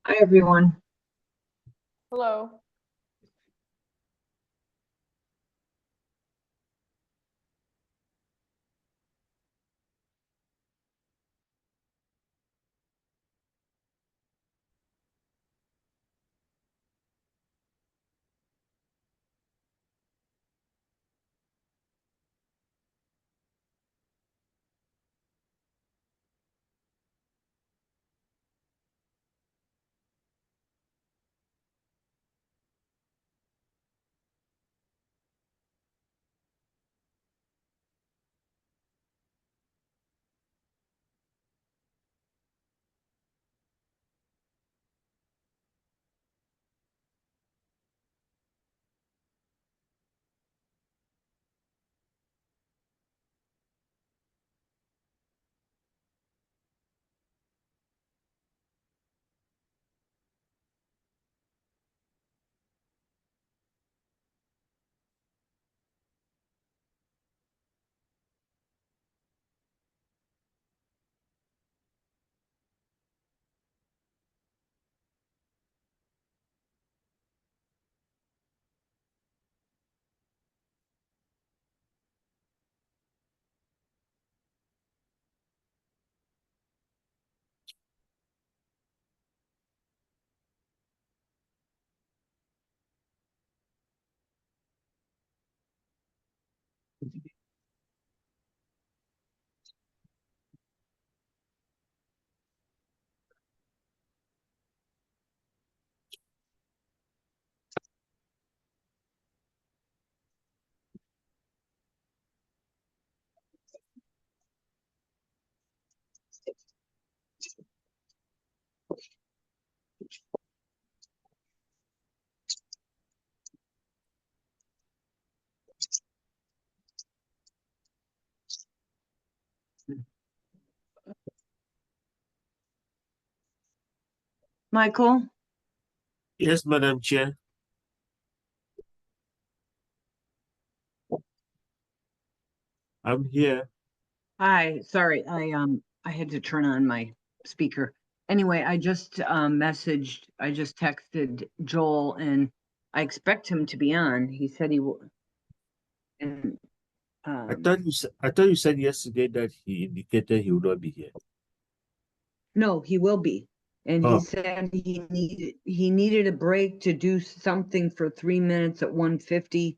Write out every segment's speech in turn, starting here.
Hi, everyone. Hello. Michael, Yes, Madam Chair. I'm here. hi. Sorry, I had to turn on my speaker. Anyway, I just I just texted Joel, and I expect him to be on. He said he will, and I thought you said yesterday that he indicated he would not be here. no, he will be. And he Oh, said he needed a break to do something for 3 minutes at 1:50,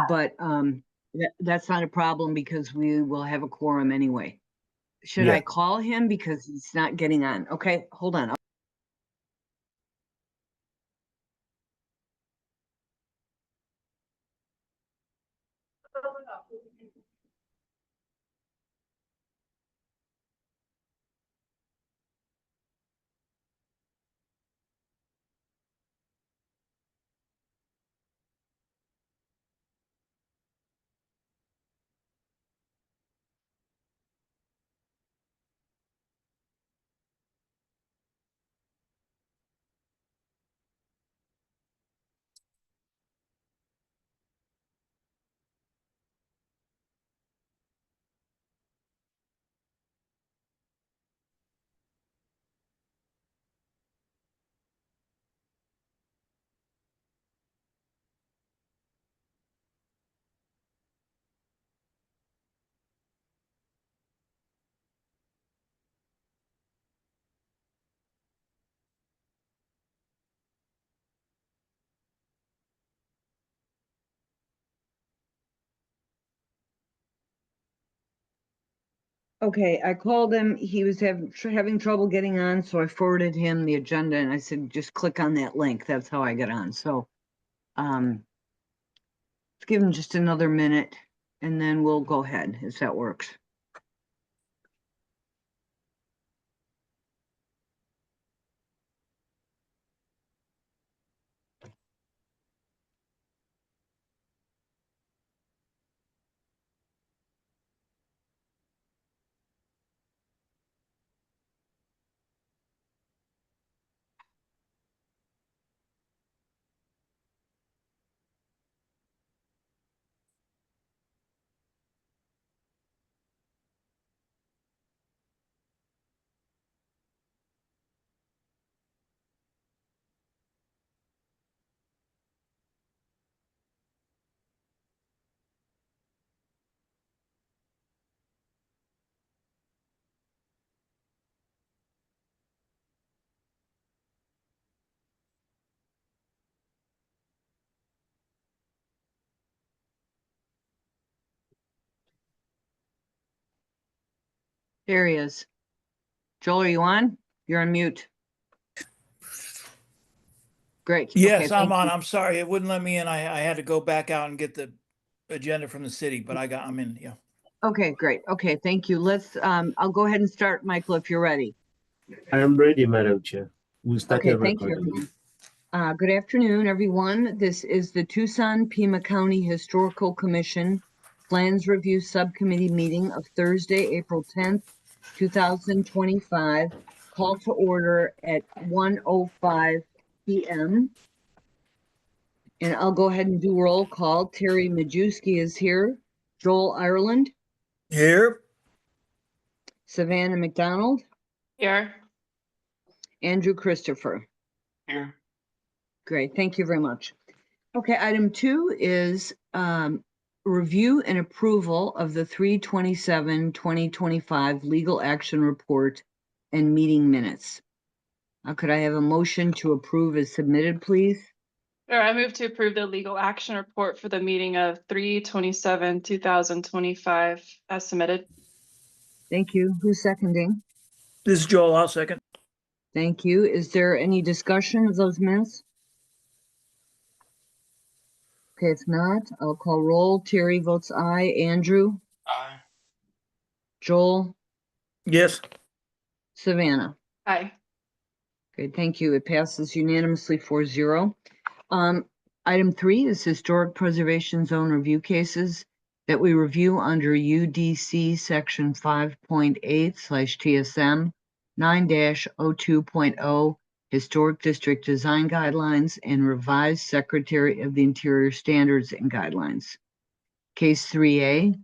but that's not a problem because we will have a quorum anyway. Should yeah. I call him because he's not getting on? Okay, hold on. Okay, I called him. He was having trouble getting on, so I forwarded him the agenda and I said, just click on that link. That's how I get on. So, let's give him just another minute and then we'll go ahead if that works. There he is. Joel, are you on? You're on mute. Great. Yes, Okay, I'm thank on. you. I'm sorry. It wouldn't let me in. I had to go back out and get the agenda from the city, but I'm in, yeah. Okay, great. Okay, thank you. I'll go ahead and start, Michael, if you're ready. I am ready, Madam Chair. We started Okay, thank you, recording. everyone. Good afternoon, everyone. This is the Tucson-Pima County Historical Commission Plans Review Subcommittee meeting of Thursday, April 10th, 2025. Call to order at 1:05 p.m. And I'll go ahead and do roll call. Terry Majewski is here. Joel Ireland, Here. Savannah McDonald, Here. Andrew Christopher. Here. Great, thank you very much. Okay, item 2 is review and approval of the 3/27/2025 legal action report and meeting minutes. Could I have a motion to approve as submitted, please? Sure, I move to approve the legal action report for the meeting of 3/27/2025 as submitted. Thank you. Who's seconding? This is Joel. I'll second. Thank you. Is there any discussion of those minutes? Okay, if not, I'll call roll. Terry votes aye. Andrew? Aye. Joel? Yes. Savannah? Aye. Okay, thank you. It passes unanimously 4-0. Item 3 is historic preservation zone review cases that we review under UDC section 5.8/TSM 9-02.0 Historic District Design Guidelines and revised Secretary of the Interior Standards and Guidelines. Case 3A,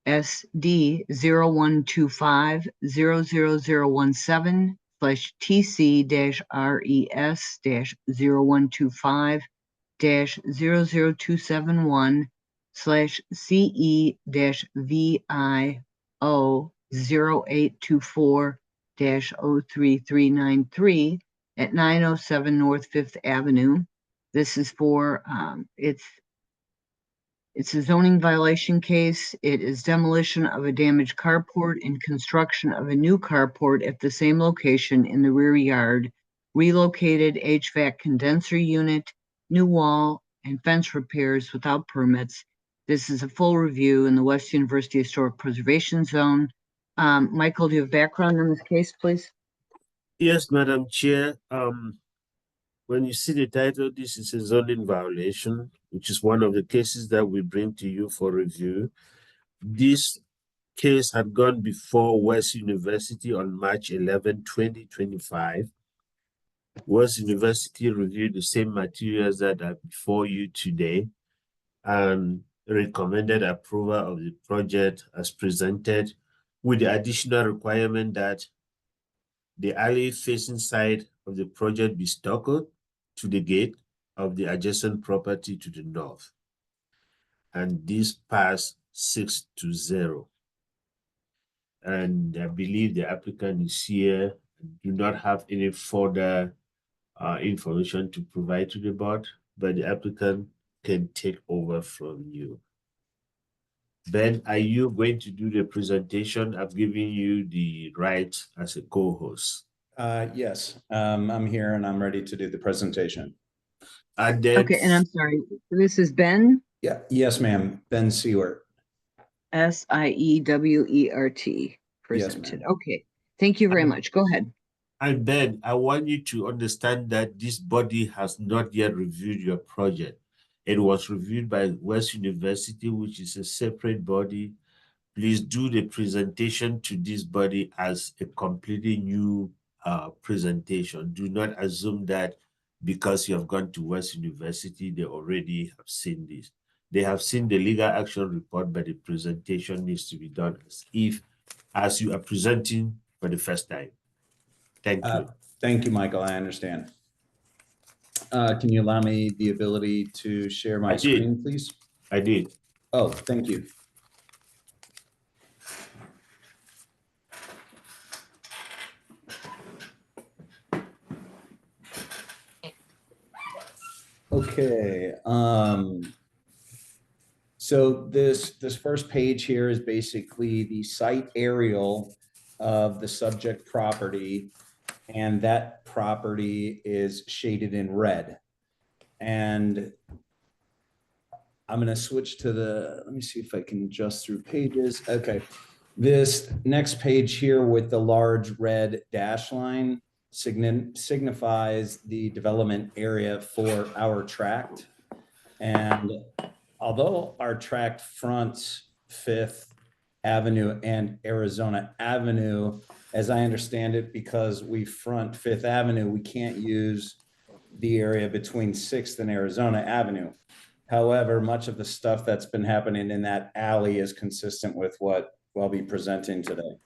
SD 0125-00171/TC-RES-00824-03393 at 907 North Fifth Avenue. This is for, it's a zoning violation case. It is demolition of a damaged carport and construction of a new carport at the same location in the rear yard, relocated HVAC condenser unit, new wall, and fence repairs without permits. This is a full review in the West University Historic Preservation Zone. Michael, do you have background on this case, please? Yes, Madam Chair. When you see the title, this is a zoning violation, which is one of the cases that we bring to you for review. This case had gone before West University on March 11, 2025. West University reviewed the same materials that are before you today and recommended approval of the project as presented, with the additional requirement that the alley facing side of the project be stuccoed to the gate of the adjacent property to the north. And this passed 6-0. And I believe the applicant is here and do not have any further information to provide to the board, but the applicant can take over from you. Ben, are you going to do the presentation? I've given you the right as a co-host. Yes, I'm here and I'm ready to do the presentation. And then, Okay, and I'm sorry, this is Ben, Yeah, yes, ma'am. Ben Seward. Siewert presented. ma'am. Okay, thank you very much. Go ahead. and Ben, I want you to understand that this body has not yet reviewed your project. It was reviewed by West University, which is a separate body. Please do the presentation to this body as a completely new presentation. Do not assume that because you have gone to West University, they already have seen this. They have seen the legal action report, but the presentation needs to be done as you are presenting for the first time. Thank you. Thank you, Michael. I understand. Can you allow me the ability to share my screen, please? I did. Oh, thank you. Okay. So this first page here is basically the site aerial of the subject property, and that property is shaded in red. And I'm going to switch to let me see if I can adjust through pages. Okay. This next page here with the large red dash line signifies the development area for our tract. And although our tract fronts 5th Avenue and Arizona Avenue, as I understand it, because we front 5th Avenue, we can't use the area between 6th and Arizona Avenue. However, much of the stuff that's been happening in that alley is consistent with what I'll be presenting today.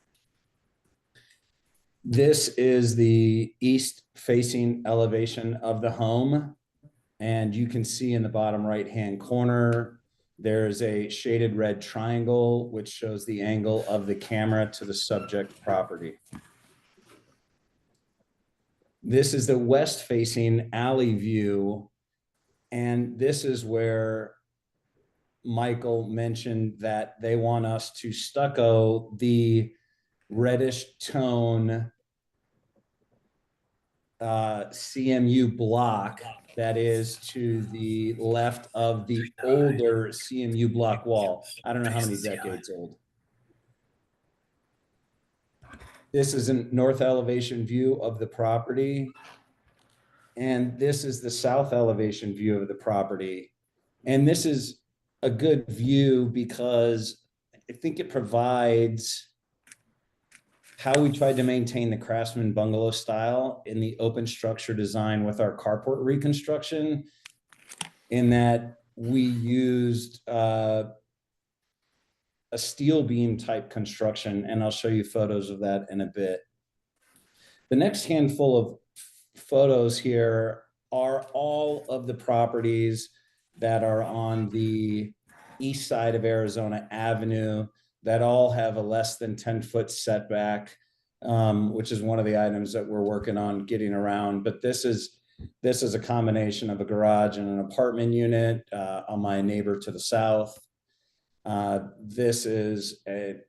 This is the east facing elevation of the home. And you can see in the bottom right-hand corner, there's a shaded red triangle, which shows the angle of the camera to the subject property. This is the west facing alley view. And this is where Michael mentioned that they want us to stucco the reddish tone CMU block that is to the left of the older CMU block wall. I don't know how many decades old. This is a north elevation view of the property. And this is the south elevation view of the property. And this is a good view because I think it provides how we tried to maintain the Craftsman bungalow style in the open structure design with our carport reconstruction, in that we used a steel beam type construction, and I'll show you photos of that in a bit. The next handful of photos here are all of the properties that are on the east side of Arizona Avenue that all have a less than 10-foot setback, which is one of the items that we're working on getting around. But this is a combination of a garage and an apartment unit on my neighbor to the south. This is a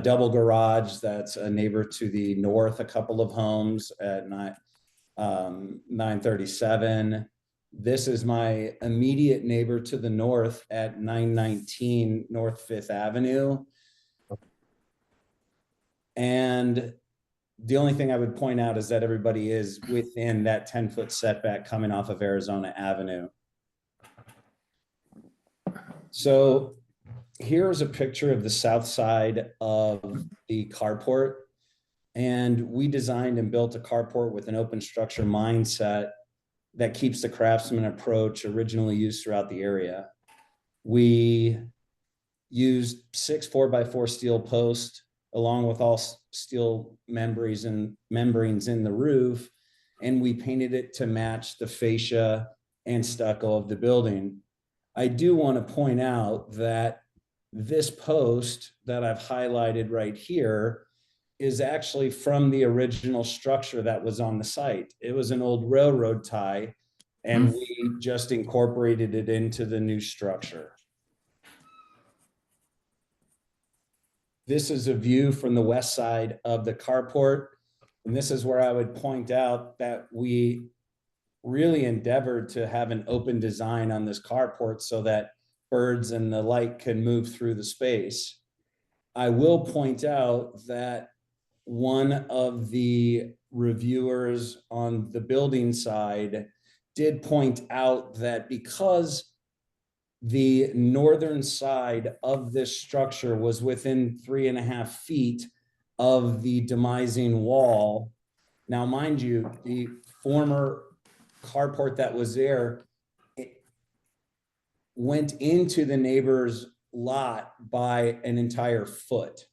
double garage that's a neighbor to the north, a couple of homes at 937. This is my immediate neighbor to the north at 919 North 5th Avenue. And the only thing I would point out is that everybody is within that 10-foot setback coming off of Arizona Avenue. So here's a picture of the south side of the carport. And we designed and built a carport with an open structure mindset that keeps the Craftsman approach originally used throughout the area. We used 6 4x4 steel posts along with all steel membranes in the roof, and we painted it to match the fascia and stucco of the building. I do want to point out that this post that I've highlighted right here is actually from the original structure that was on the site. It was an old railroad tie, and we just incorporated it into the new structure. This is a view from the west side of the carport. And this is where I would point out that we really endeavored to have an open design on this carport so that birds and the like can move through the space. I will point out that one of the reviewers on the building side did point out that because the northern side of this structure was within 3.5 feet of the demising wall. Now, mind you, the former carport that was there, it went into the neighbor's lot by an entire foot.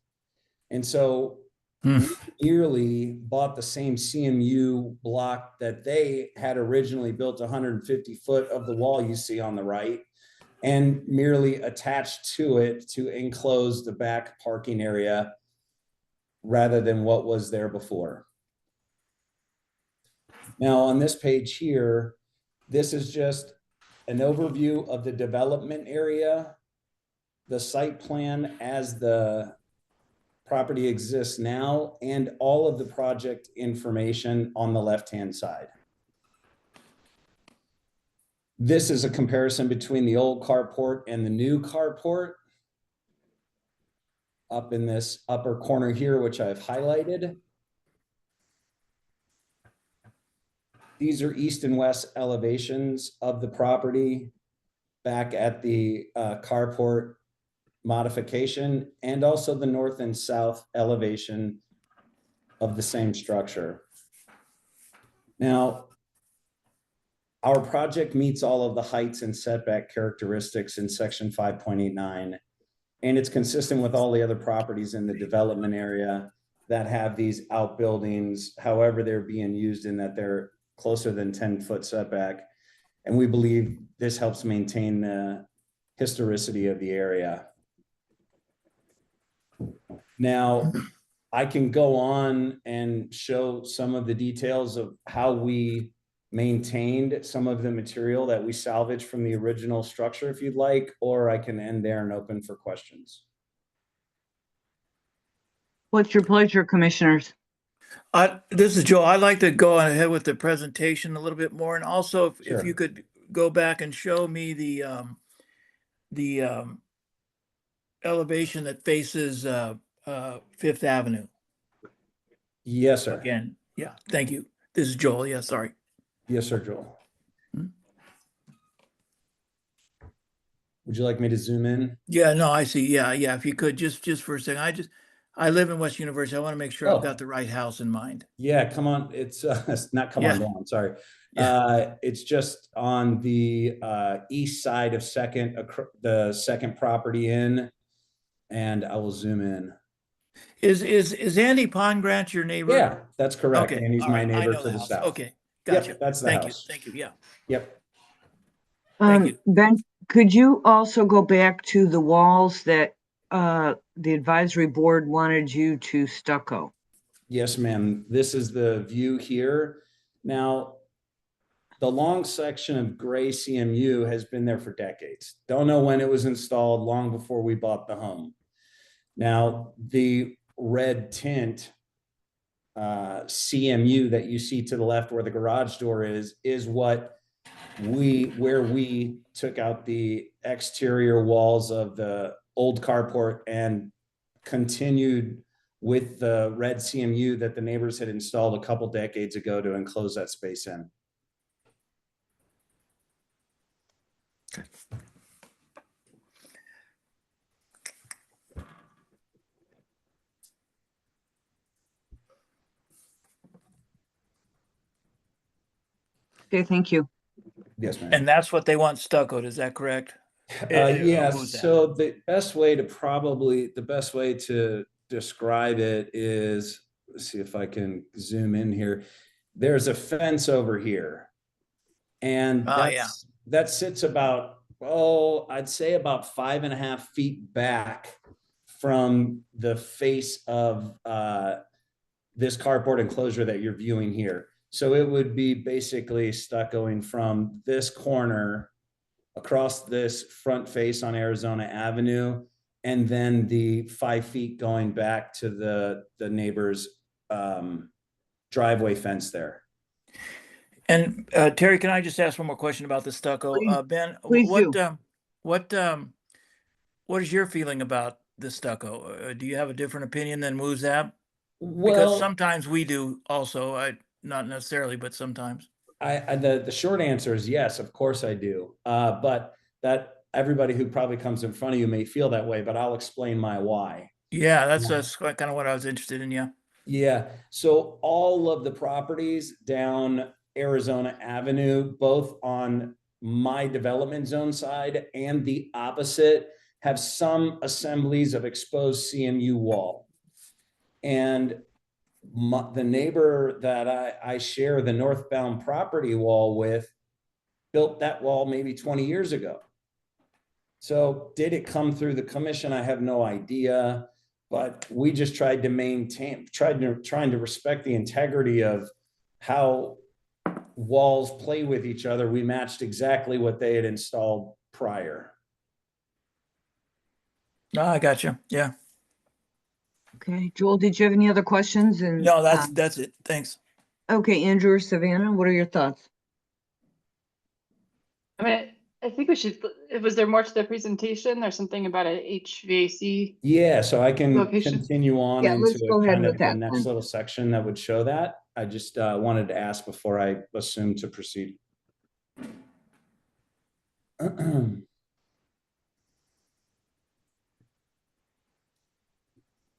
And so we nearly bought the same CMU block that they had originally built 150 foot of the wall you see on the right, and merely attached to it to enclose the back parking area rather than what was there before. Now on this page here, this is just an overview of the development area, the site plan as the property exists now and all of the project information on the left-hand side. This is a comparison between the old carport and the new carport. Up in this upper corner here, which I've highlighted. These are east and west elevations of the property back at the carport modification, and also the north and south elevation of the same structure. Now, our project meets all of the heights and setback characteristics in section 5.89, and it's consistent with all the other properties in the development area that have these outbuildings, however they're being used, in that they're closer than 10-foot setback. And we believe this helps maintain the historicity of the area. Now, I can go on and show some of the details of how we maintained some of the material that we salvaged from the original structure if you'd like, or I can end there and open for questions. What's your pleasure, commissioners? This is Joe. I'd like to go on ahead with the presentation a little bit more. And also if Sure. you could go back and show me the elevation that faces Fifth Avenue Yes, sir. again. Yeah, thank you. This is Joel. Yeah, sorry. Yes, sir, Joel. Hmm? Would you like me to zoom in? Yeah, no, I see. Yeah, yeah. If you could just for a second. I live in West University. I want to make sure Oh. I've got the right house in mind. Yeah, come on. It's not come on Yeah. down. Sorry. Yeah. It's just on the east side of the second property in, and I will zoom in. Is Andy Pondgrant your neighbor? Yeah, that's correct. Okay. And he's all my right, I neighbor know to the the house. south. Okay. Gotcha. Yep, that's the Thank house. you. Thank you. Yeah. Yep. Thank you. Ben, could you also go back to the walls that the advisory board wanted you to stucco? Yes, ma'am. This is the view here. Now, the long section of gray CMU has been there for decades. Don't know when it was installed, long before we bought the home. Now, the red tint CMU that you see to the left where the garage door is where we took out the exterior walls of the old carport and continued with the red CMU that the neighbors had installed a couple decades ago to enclose that space in. Okay, thank you. Yes, ma'am. And that's what they want stuccoed. Is that correct? Yeah, Who's that? so the best way to describe it is, let's see if I can zoom in here. There's a fence over here. And that sits about, I'd say about 5.5 feet back from the face of this carport enclosure that you're viewing here. So it would be basically stuccoing from this corner across this front face on Arizona Avenue, and then the 5 feet going back to the neighbor's driveway fence there. And Terry, can I just ask one more question about the stucco? Please- Ben, please what is your feeling about the stucco? Do you have a different opinion than Moozab? Because Well, sometimes we do also, not necessarily, but sometimes. the short answer is yes, of course I do. But that everybody who probably comes in front of you may feel that way, but I'll explain my why. Yeah, that's kind of what I was interested in. Yeah. Yeah. So all of the properties down Arizona Avenue, both on my development zone side and the opposite, have some assemblies of exposed CMU wall. And the neighbor that I share the northbound property wall with built that wall maybe 20 years ago. So did it come through the commission? I have no idea, but we just tried to respect the integrity of how walls play with each other. We matched exactly what they had installed prior. No, I got you. Yeah. Okay, Joel, did you have any other questions? And No, that's it. Thanks. okay, Andrew or Savannah, what are your thoughts? I mean, I think we should, was there more to the presentation? There's something about a HVAC. Yeah, so I can Location. continue on Yeah, into let's go ahead kind with of the that next then. little section that would show that. I just wanted to ask before I assume to proceed.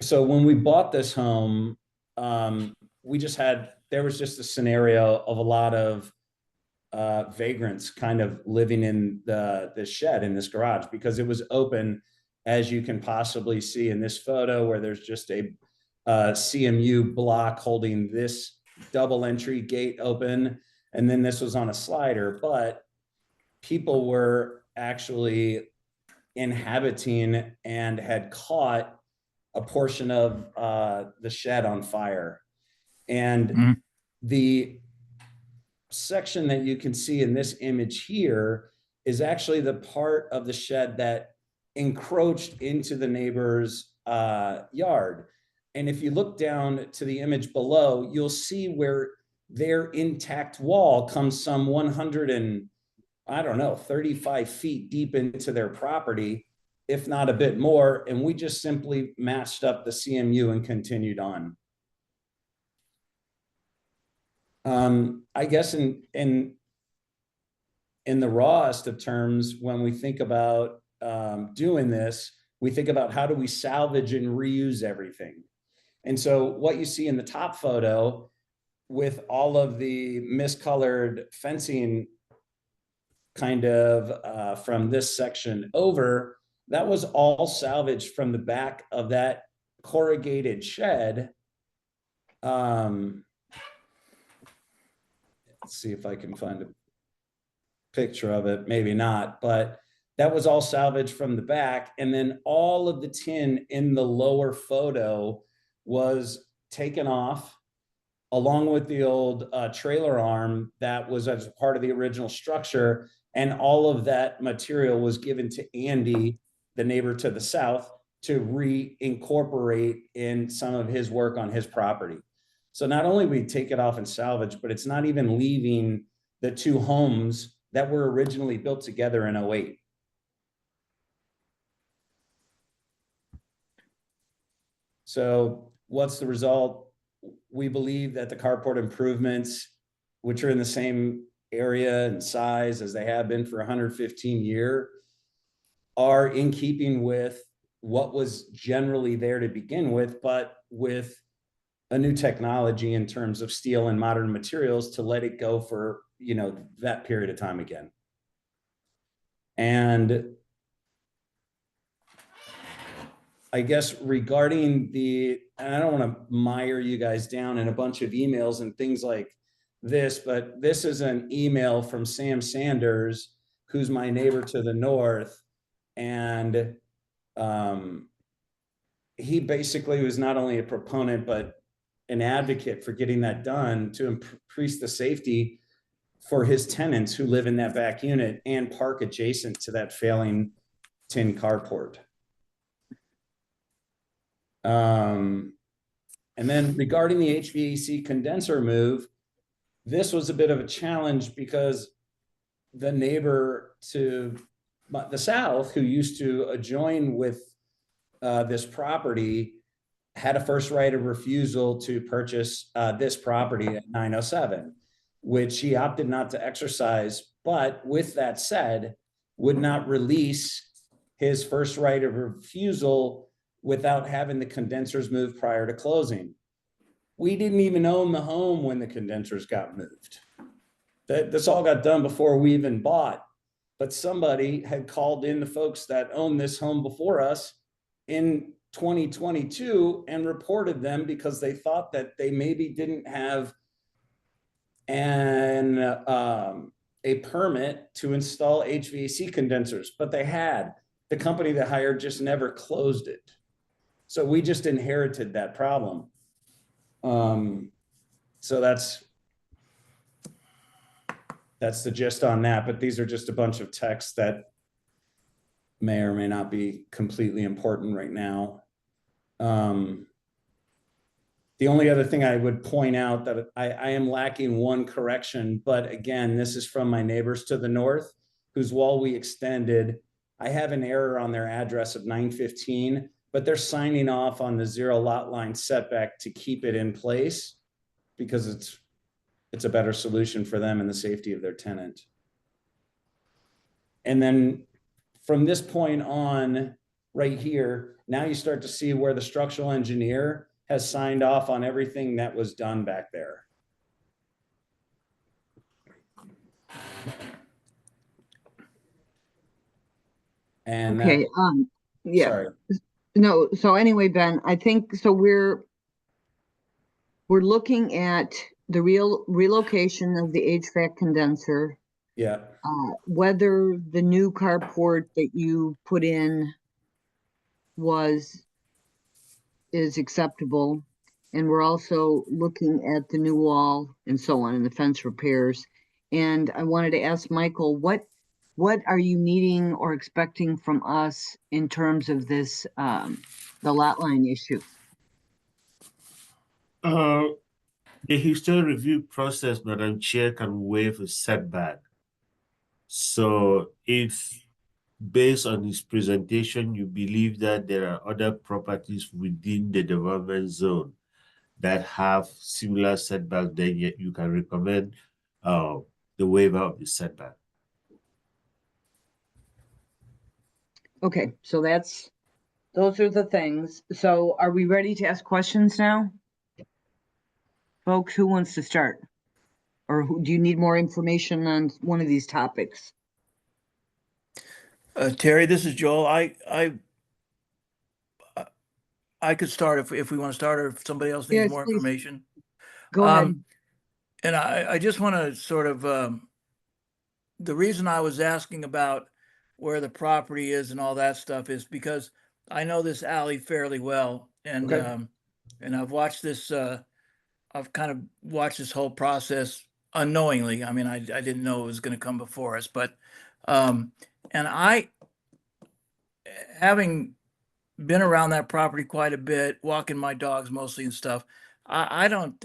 So when we bought this home, there was just a scenario of a lot of vagrants kind of living in the shed in this garage because it was open, as you can possibly see in this photo, where there's just a CMU block holding this double entry gate open, and then this was on a slider, but people were actually inhabiting and had caught a portion of the shed on fire. And Mhm. the section that you can see in this image here is actually the part of the shed that encroached into the neighbor's yard. And if you look down to the image below, you'll see where their intact wall comes some 35 feet deep into their property, if not a bit more. And we just simply matched up the CMU and continued on. I guess in the rawest of terms, when we think about doing this, we think about how do we salvage and reuse everything. And so what you see in the top photo with all of the miscolored fencing kind of from this section over, that was all salvaged from the back of that corrugated shed. Let's see if I can find a picture of it, maybe not, but that was all salvaged from the back. And then all of the tin in the lower photo was taken off, along with the old trailer arm that was as part of the original structure. And all of that material was given to Andy, the neighbor to the south, to reincorporate in some of his work on his property. So not only we take it off and salvage, but it's not even leaving the two homes that were originally built together in 2008. So what's the result? We believe that the carport improvements, which are in the same area and size as they have been for 115 years, are in keeping with what was generally there to begin with, but with a new technology in terms of steel and modern materials to let it go for, that period of time again. And I guess regarding and I don't want to mire you guys down in a bunch of emails and things like this, but this is an email from Sam Sanders, who's my neighbor to the north. And he basically was not only a proponent, but an advocate for getting that done to increase the safety for his tenants who live in that back unit and park adjacent to that failing tin carport. And then regarding the HVAC condenser move, this was a bit of a challenge because the neighbor to the south, who used to adjoin with this property, had a first right of refusal to purchase this property at 907, which he opted not to exercise. But with that said, would not release his first right of refusal without having the condensers moved prior to closing. We didn't even own the home when the condensers got moved. This all got done before we even bought. But somebody had called in the folks that owned this home before us in 2022 and reported them because they thought that they maybe didn't have a permit to install HVAC condensers, but they had. The company that hired just never closed it. So we just inherited that problem. So that's the gist on that, but these are just a bunch of texts that may or may not be completely important right now. The only other thing I would point out that I am lacking one correction, but again, this is from my neighbors to the north, whose wall we extended. I have an error on their address of 915, but they're signing off on the 0 lot line setback to keep it in place because it's a better solution for them and the safety of their tenant. And then from this point on, right here, now you start to see where the structural engineer has signed off on everything that was done back there. And Okay, that, yeah, sorry. no, so anyway, Ben, I think, so we're looking at the relocation of the HVAC condenser, Yeah, whether the new carport that you put in is acceptable. And we're also looking at the new wall and so on, and the fence repairs. And I wanted to ask Michael, what are you needing or expecting from us in terms of this, the lot line issue? The historic review process, Madam Chair, can waive a setback. So if, based on his presentation, you believe that there are other properties within the development zone that have similar setback, then you can recommend the waiver of the setback. Okay, so those are the things. So are we ready to ask questions now? Folks, who wants to start? Or do you need more information on one of these topics? Terry, this is Joel. I could start if we want to start, or if somebody else needs Yes, more please. information. Go ahead. And I just want to sort of, the reason I was asking about where the property is and all that stuff is because I know this alley fairly well. And, Okay. and I've watched this, I've kind of watched this whole process unknowingly. I mean, I didn't know it was going to come before us, but, and having been around that property quite a bit, walking my dogs mostly and stuff, I don't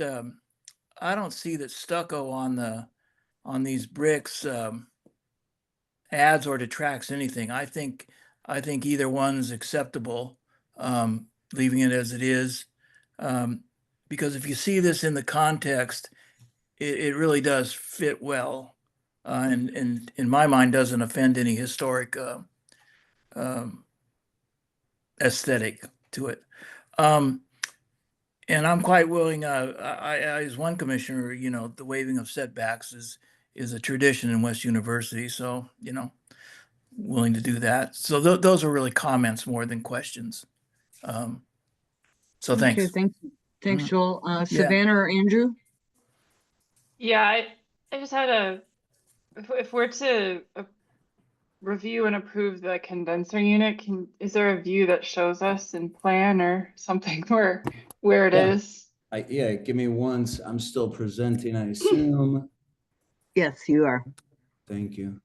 see that stucco on these bricks adds or detracts anything. I think either one's acceptable, leaving it as it is, because if you see this in the context, it really does fit well, and in my mind doesn't offend any historic aesthetic to it. And I'm quite willing, I as one commissioner, you know, the waiving of setbacks is a tradition in West University. So, you know, willing to do that. So those are really comments more than questions. So Okay, thanks. thanks. Thanks, Mhm. Joel. Yeah. Savannah or Andrew? Yeah, I just had if we're to review and approve the condenser unit, is there a view that shows us in plan or something where it Yeah. is? Yeah, give me once. I'm still presenting, I assume. Yes, you are. Thank you.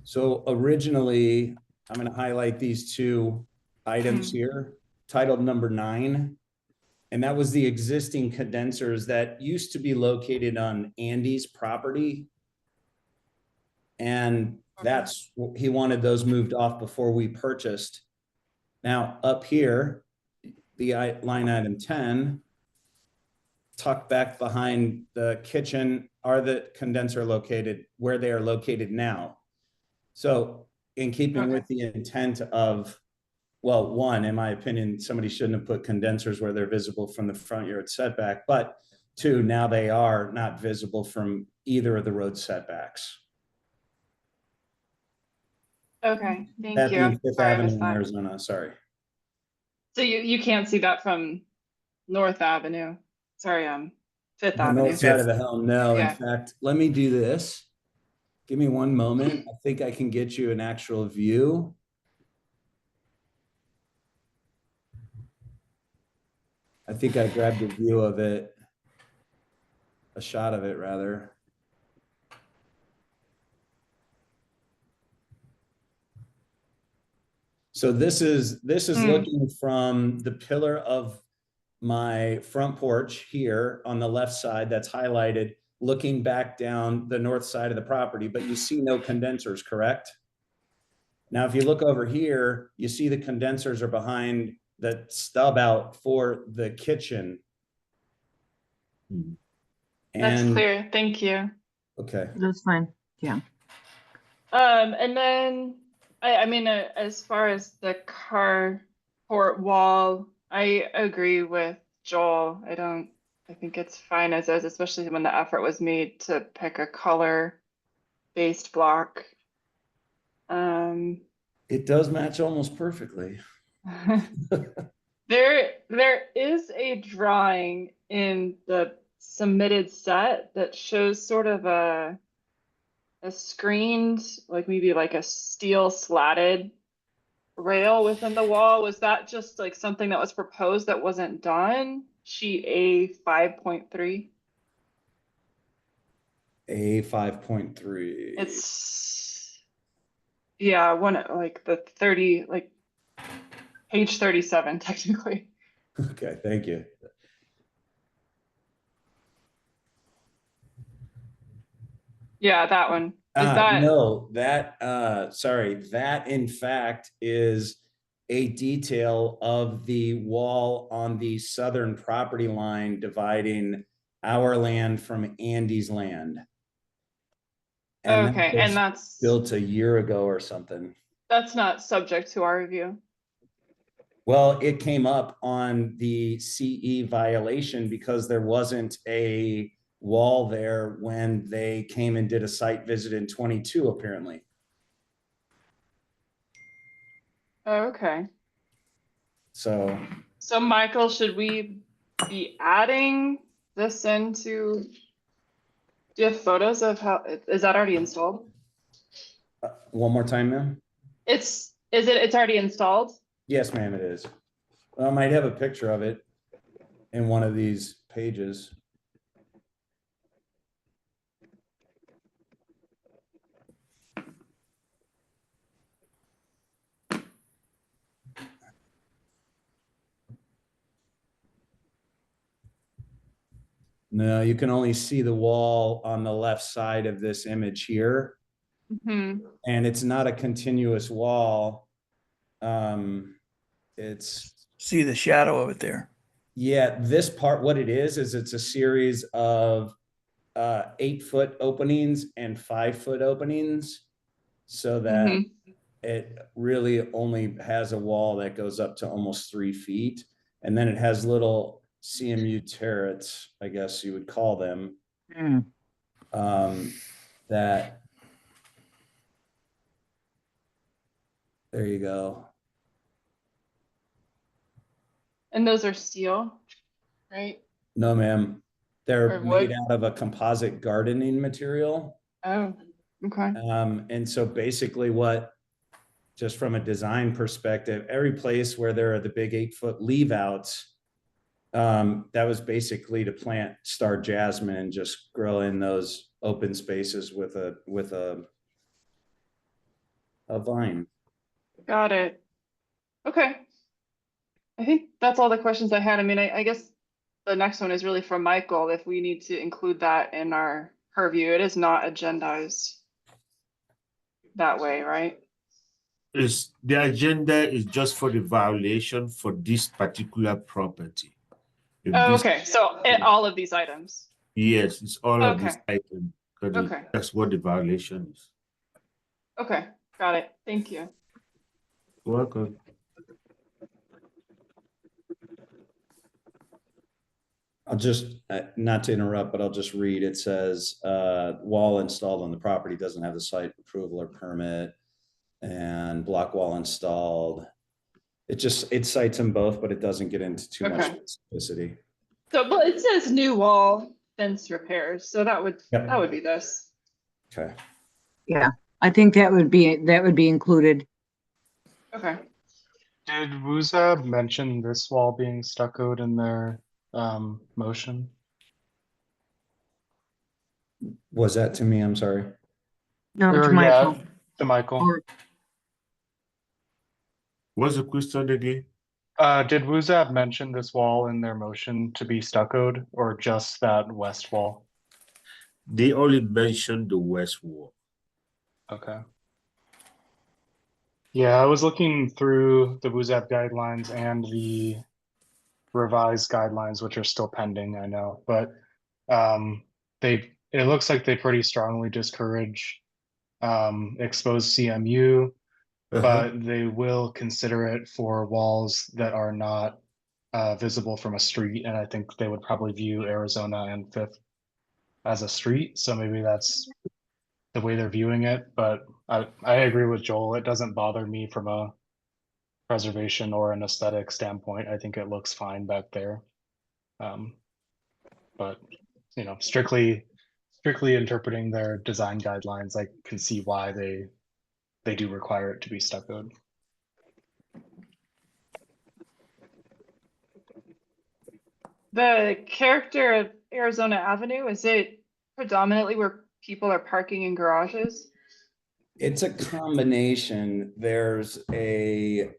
So originally, I'm going to highlight these two items here, titled number 9. And that was the existing condensers that used to be located on Andy's property. And that's, he wanted those moved off before we purchased. Now up here, the line item 10, tucked back behind the kitchen are the condenser located where they are located now. So in keeping with the intent of, well, one, in my opinion, somebody shouldn't have put condensers where they're visible from the front yard setback, but 2, now they are not visible from either of the road setbacks. Okay, thank That you. being I'm 5th sorry I Avenue missed in that. Arizona, sorry. So you can't see that from North Avenue. Sorry, Fifth The Avenue. north side of the hill, no. In Yeah. fact, let me do this. Give me one moment. I think I can get you an actual view. I think I grabbed a view of it, a shot of it rather. So this is looking from the pillar of my front porch here on the left side that's highlighted, looking back down the north side of the property, but you see no condensers, correct? Now, if you look over here, you see the condensers are behind the stub out for the kitchen. That's And clear. Thank you. okay. That's fine. Yeah. And then I mean, as far as the carport wall, I agree with Joel. I think it's fine as is, especially when the effort was made to pick a color-based block. It does match almost perfectly. There is a drawing in the submitted set that shows sort of a screened, like maybe like a steel slatted rail within the wall. Was that just like something that was proposed that wasn't done? Sheet A 5.3. A 5.3. It's yeah, one like the 30, like page 37 technically. Okay, thank you. Yeah, that one. Is that No, that sorry, that in fact is a detail of the wall on the southern property line dividing our land from Andy's land. And that okay? was And that's built a year ago or something. not subject to our review. Well, it came up on the CE violation because there wasn't a wall there when they came and did a site visit in 22, apparently. Okay. So Michael, should we be adding this into? Do you have photos of how is that already installed? one more time, ma'am. It's already installed? Yes, ma'am, it is. Well, I might have a picture of it in one of these pages. No, you can only see the wall on the left side of this image here. Mm-hmm. And it's not a continuous wall. It's See the shadow of it there. yeah, this part, what it is it's a series of 8-foot openings and 5-foot openings, so that Mm-hmm. it really only has a wall that goes up to almost 3 feet, and then it has little CMU turrets, I guess you would call them, that there you go. And those are steel, right? No, ma'am. They're Or made wood? out of a composite gardening material. Oh, okay. And so basically what, just from a design perspective, every place where there are the big 8-foot leave outs, that was basically to plant star jasmine and just grow in those open spaces with a vine. Got it. Okay. I think that's all the questions I had. I mean, I guess the next one is really from Michael, if we need to include that in our purview. It is not agendized that way, right? Is the agenda is just for the violation for this particular property. If Oh, this- okay. So all of these items. Yes, it's all of this Okay. item. Because Okay. that's what the violation is. Okay. Got it. Thank you. Welcome. I'll just, not to interrupt, but I'll just read. It says, wall installed on the property doesn't have the site approval or permit, and block wall installed. It cites them both, but it doesn't get into too much Okay. specificity. So, but it says new wall fence repairs. So that would be this. Okay. Yeah, I think that would be included. Okay. Did Woozab mention this wall being stuccoed in their motion? Was that to me? I'm sorry. No, to Or Michael. yeah, to Michael. Or What's the question again? Did Woozab mention this wall in their motion to be stuccoed or just that west wall? They only mentioned the west wall. Okay. Yeah, I was looking through the Woozab guidelines and the revised guidelines, which are still pending, I know, but it looks like they pretty strongly discourage exposed CMU, but they will consider it for walls that are not visible from a street, and I think they would probably view Arizona and Fifth as a street, so maybe that's the way they're viewing it, but I agree with Joel. It doesn't bother me from a preservation or an aesthetic standpoint. I think it looks fine back there. But you know, strictly interpreting their design guidelines, I can see why they do require it to be stuccoed. The character of Arizona Avenue, is it predominantly where people are parking in garages? It's a combination. There's a,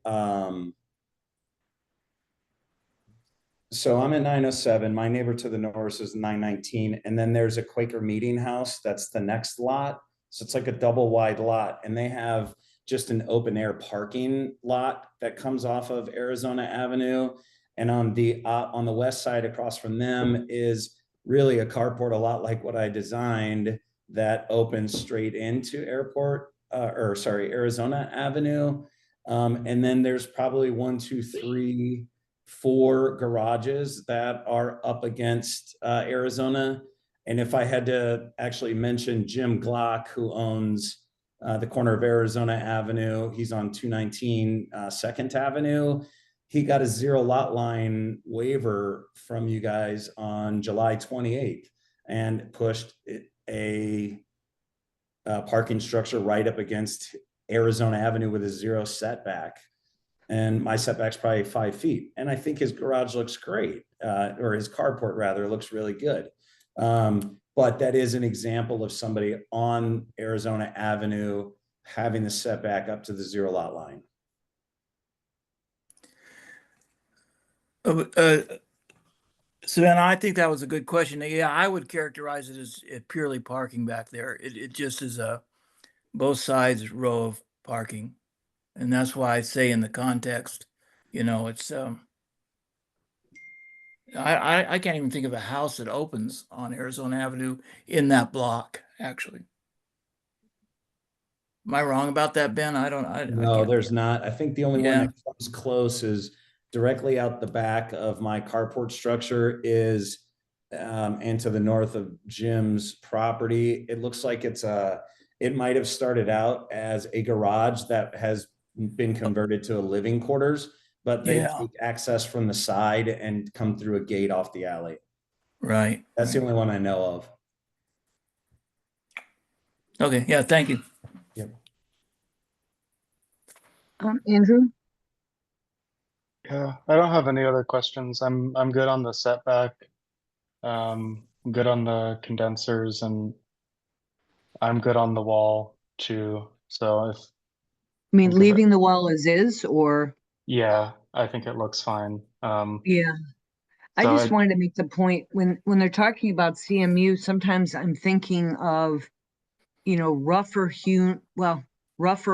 so I'm at 907. My neighbor to the north is 919. And then there's a Quaker Meeting House. That's the next lot. So it's like a double wide lot. And they have just an open air parking lot that comes off of Arizona Avenue. And on the west side across from them is really a carport, a lot like what I designed, that opens straight into Arizona Avenue. And then there's probably 1, 2, 3, 4 garages that are up against Arizona. And if I had to actually mention Jim Glock, who owns the corner of Arizona Avenue, he's on 219 2nd Avenue. He got a 0 lot line waiver from you guys on July 28th and pushed a parking structure right up against Arizona Avenue with a 0 setback. And my setback's probably 5 feet. And I think his garage looks great, or his carport rather, looks really good. But that is an example of somebody on Arizona Avenue having the setback up to the 0 lot line. Savannah, I think that was a good question. Yeah, I would characterize it as purely parking back there. It just is a both sides row of parking. And that's why I say in the context, you know, it's I can't even think of a house that opens on Arizona Avenue in that block, actually. Am I wrong about that, Ben? No, there's not. I think the only one Yeah. that comes close is directly out the back of my carport structure is and to the north of Jim's property. It looks like it might have started out as a garage that has been converted to a living quarters, but they take access from the side and come through a gate off the alley. Right. That's the only one I know of. Okay, yeah, thank you. Yep. Andrew? Yeah, I don't have any other questions. I'm good on the setback. I'm good on the condensers, and I'm good on the wall too. So if I mean, Okay, leaving the wall as is, or? yeah, I think it looks fine. Yeah. I So just wanted to make the point when they're talking about CMU, sometimes I'm thinking of, you know, rougher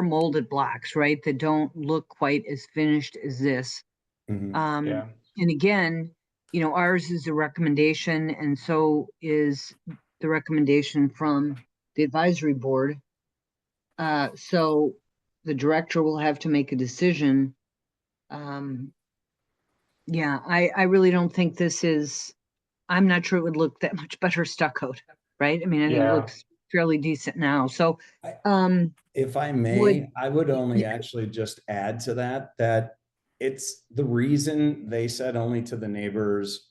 molded blocks, right? That don't look quite as finished as this. Mhm. yeah, And again, you know, ours is a recommendation, and so is the recommendation from the advisory board. So the director will have to make a decision. Yeah, I really don't think this is, I'm not sure it would look that much better stuccoed, right? I mean, I think it Yeah. looks fairly decent now. So, If I may, I would only actually just add to that it's the reason they said only to the neighbor's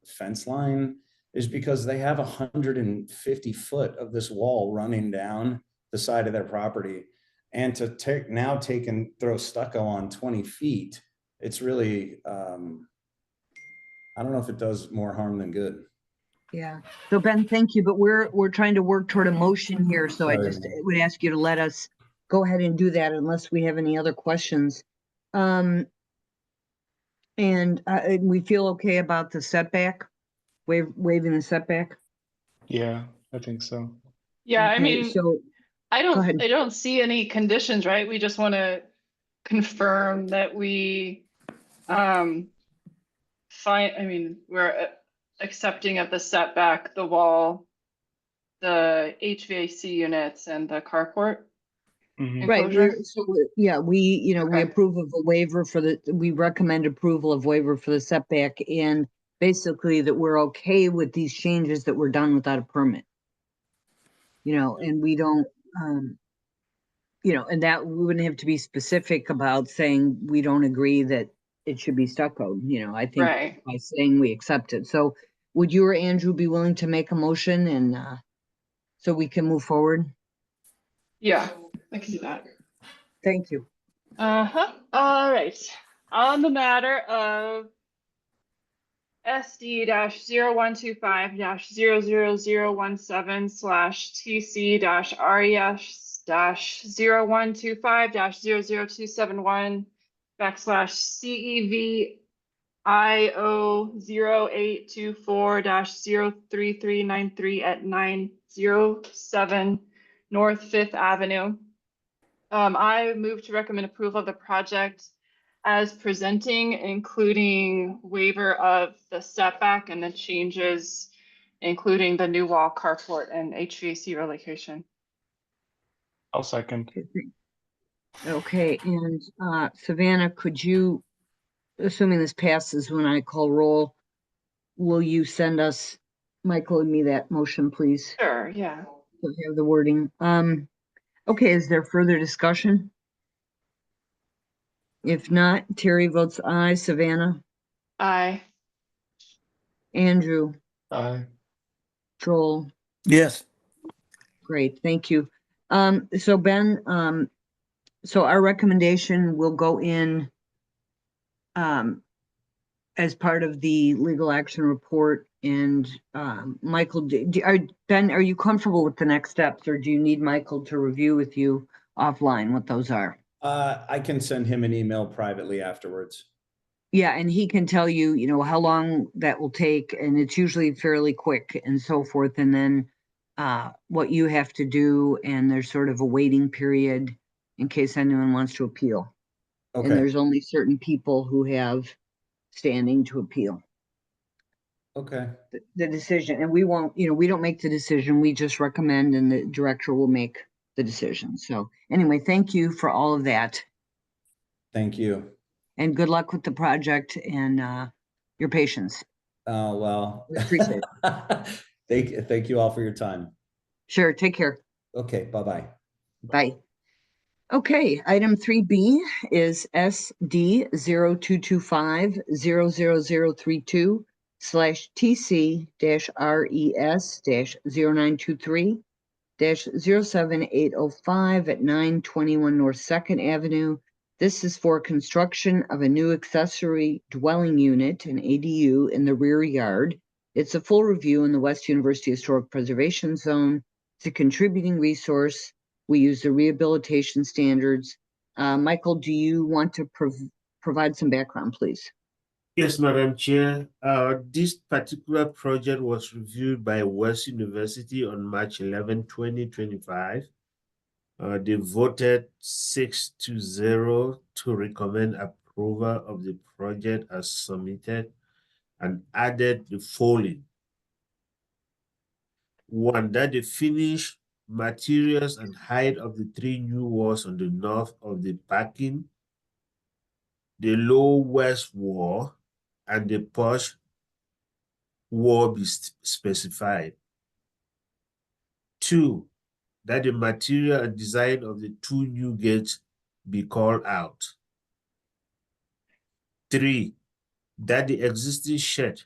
fence line is because they have 150 foot of this wall running down the side of their property. And to take and throw stucco on 20 feet, it's really, I don't know if it does more harm than good. Yeah. So Ben, thank you, but we're trying to work toward a motion here, so I Sorry, just man. would ask you to let us go ahead and do that unless we have any other questions. And we feel okay about the setback, waiving the setback? Yeah, I think so. Yeah, I Okay, mean, so I go ahead. don't see any conditions, right? We just want to confirm that we we're accepting of the setback, the wall, the HVAC units and the carport Mhm. Right, enclosure. we Okay. approve of a waiver we recommend approval of waiver for the setback, and basically that we're okay with these changes that were done without a permit. And we don't, and that we wouldn't have to be specific about saying we don't agree that it should be stucco, I think Right. by saying we accept it. So would you or Andrew be willing to make a motion and, so we can move forward? Yeah, I can do that. Thank you. Uh-huh. All right. On the matter of SD-0125-000-177/TC-RES-012500824-03393 at 907 North Fifth Avenue. I move to recommend approval of the project as presenting, including waiver of the setback and the changes, including the new wall, carport, and HVAC relocation. I'll second. Okay, and Savannah, could you, assuming this passes when I call roll, will you send us, Michael and me, that motion, please? Sure, yeah. So we have the wording. Okay, is there further discussion? If not, Terry votes aye. Savannah, Aye. Andrew, Aye. Joel, Yes. great, thank you. So Ben, so our recommendation will go in as part of the legal action report. And Michael, Ben, are you comfortable with the next steps, or do you need Michael to review with you offline what those are? I can send him an email privately afterwards. Yeah, and he can tell you, how long that will take, and it's usually fairly quick and so forth. And then what you have to do, and there's sort of a waiting period in case anyone wants to appeal. And Okay, there's only certain people who have standing to appeal okay, the decision. And we won't, we don't make the decision, we just recommend, and the director will make the decision. So anyway, thank you for all of that, thank you. and good luck with the project and your patience. Well, We appreciate it. thank you all for your time. Sure, take care. Okay, bye-bye. Bye. Okay, item 3B is SD 0225-00032 /TC-RES-0923 07805 at 921 North 2nd Avenue. This is for construction of a new accessory dwelling unit, an ADU, in the rear yard. It's a full review in the West University Historic Preservation Zone. It's a contributing resource. We use the rehabilitation standards. Michael, do you want to provide some background, please? Yes, Madam Chair. This particular project was reviewed by West University on March 11, 2025. They voted 6-0 to recommend approval of the project as submitted and added the following. One, that the finish, materials, and height of the 3 new walls on the north of the parking, the low west wall, and the porch wall be specified. 2, that the material and design of the 2 new gates be called out. 3, that the existing shed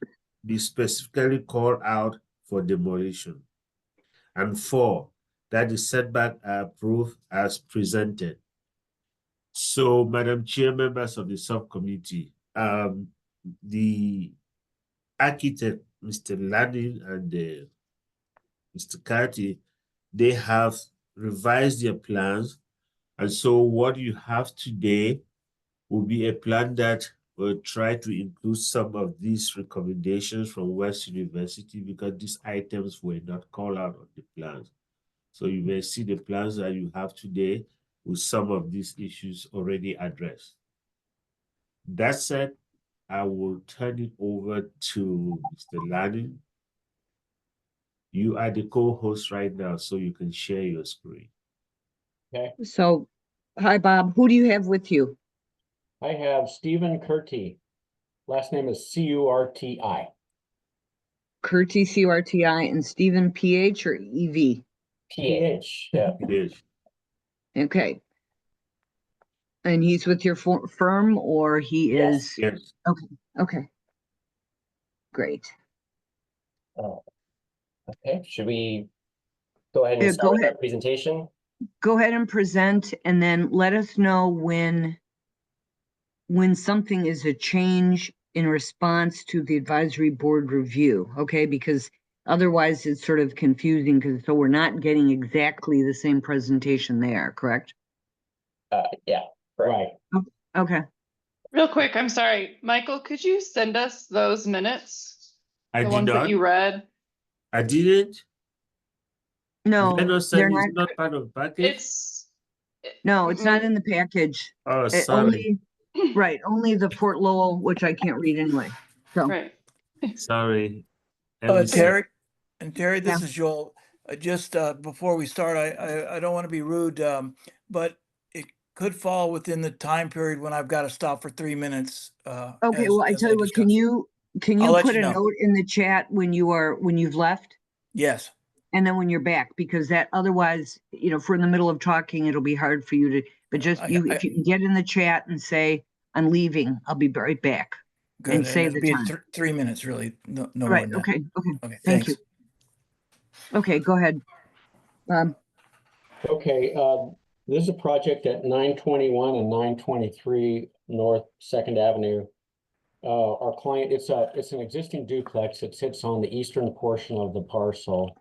be specifically called out for demolition. And 4, that the setback are approved as presented. So, Madam Chair, members of the subcommittee, the architect, Mr. Laddin and Mr. Carty, they have revised their plans. And so what you have today will be a plan that will try to include some of these recommendations from West University, because these items were not called out on the plans. So you may see the plans that you have today with some of these issues already addressed. That said, I will turn it over to Mr. Laddin. You are the co-host right now, so you can share your screen. Okay, So, hi, Bob. Who do you have with you? I have Stephen Curti. Last name is C-U-R-T-I. Curti, C-U-R-T-I, and Stephen, P-H or E-V? P-H, yeah. Yes. Okay. And he's with your firm, or he Yes. is? Yes. Okay. Great. Oh. Okay, should we go ahead Yeah, and start go with ahead. our presentation? Go ahead and present, and then let us know when something is a change in response to the advisory board review, okay? Because otherwise it's sort of confusing, because so we're not getting exactly the same presentation there, correct? Yeah, right. Okay. Real quick, I'm sorry, Michael, could you send us those minutes? I The did ones not. that you read? I didn't. No, Did I not they're send not. it's not part of the package? It's. No, it's not in the package. Oh, It sorry. Right, only the Port Lowell, which I can't read anyway. So, Right. Sorry. Let me see. Terry, Terry, this Yeah. is Joel. Just before we start, I don't want to be rude, but it could fall within the time period when I've got to stop for 3 minutes. okay, as- well, I as tell you what, can discuss. you I'll let put you a know. note in the chat when you've left? Yes, And then when you're back, because that otherwise, if we're in the middle of talking, it'll be hard for you to, but just I- if you can get in the chat and say, I'm leaving, I'll be right back. good. And say it'll the be time. 3 minutes, really. No more Right, than that. okay, Okay, thank you. thanks. Okay, go ahead. Okay, this is a project at 921 and 923 North Second Avenue. Our client, it's an existing duplex. It sits on the eastern portion of the parcel.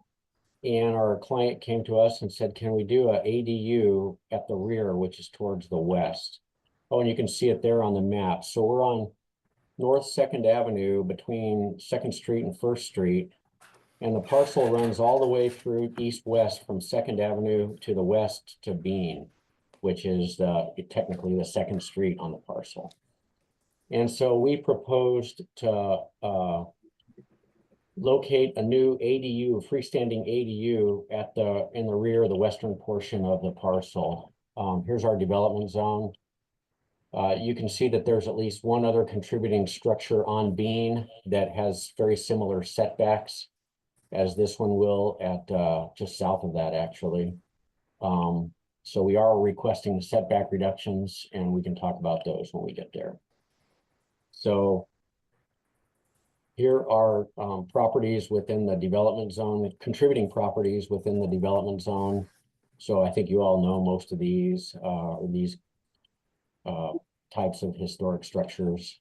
And our client came to us and said, can we do a ADU at the rear, which is towards the west? Oh, and you can see it there on the map. So we're on North Second Avenue between Second Street and First Street. And the parcel runs all the way through east-west from Second Avenue to the west to Bean, which is technically the second street on the parcel. And so we proposed to locate a new ADU, a freestanding ADU in the rear of the western portion of the parcel. Here's our development zone. You can see that there's at least one other contributing structure on Bean that has very similar setbacks as this one will at just south of that, actually. So we are requesting setback reductions, and we can talk about those when we get there. So here are properties within the development zone, contributing properties within the development zone. So I think you all know most of these types of historic structures.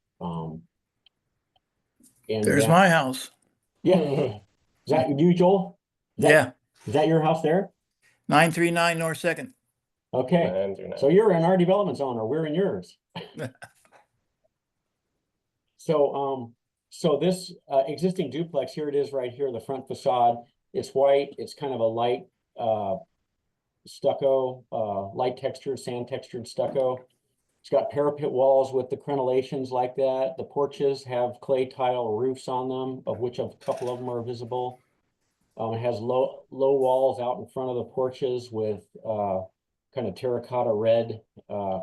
There's my house. Yeah. Is that you, Joel? Yeah, Is that your house there? 939 North Second. Okay, so you're in our development zone, or we're in yours. So this existing duplex, here it is right here, the front facade. It's white. It's kind of a light stucco, light textured, sand textured stucco. It's got parapet walls with the crenellations like that. The porches have clay tile roofs on them, of which a couple of them are visible. It has low walls out in front of the porches with kind of terracotta red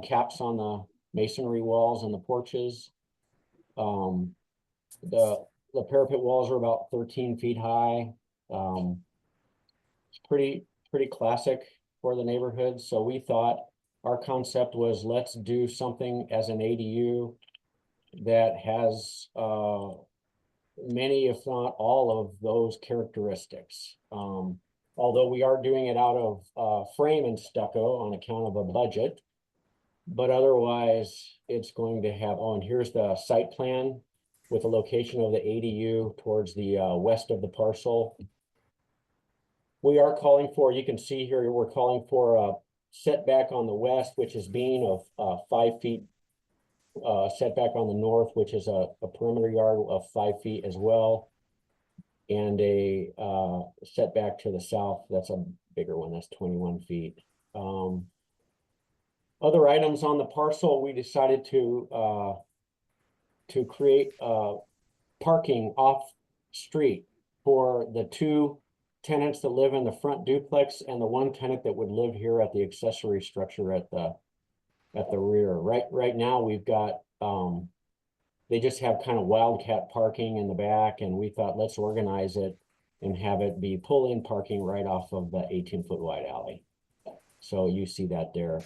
caps on the masonry walls and the porches. The parapet walls are about 13 feet high. It's pretty classic for the neighborhood. So we thought our concept was, let's do something as an ADU that has many, if not all of those characteristics. Although we are doing it out of frame and stucco on account of a budget, but otherwise it's going to have, oh, and here's the site plan with the location of the ADU towards the west of the parcel. We are calling for, you can see here, we're calling for a setback on the west, which is being of 5 feet, setback on the north, which is a perimeter yard of 5 feet as well, and a setback to the south. That's a bigger one. That's 21 feet. Other items on the parcel, we decided to create parking off street for the 2 tenants that live in the front duplex and the 1 tenant that would live here at the accessory structure at the rear. Right now we've got they just have kind of wildcat parking in the back, and we thought let's organize it and have it be pull-in parking right off of the 18-foot wide alley. So you see that there.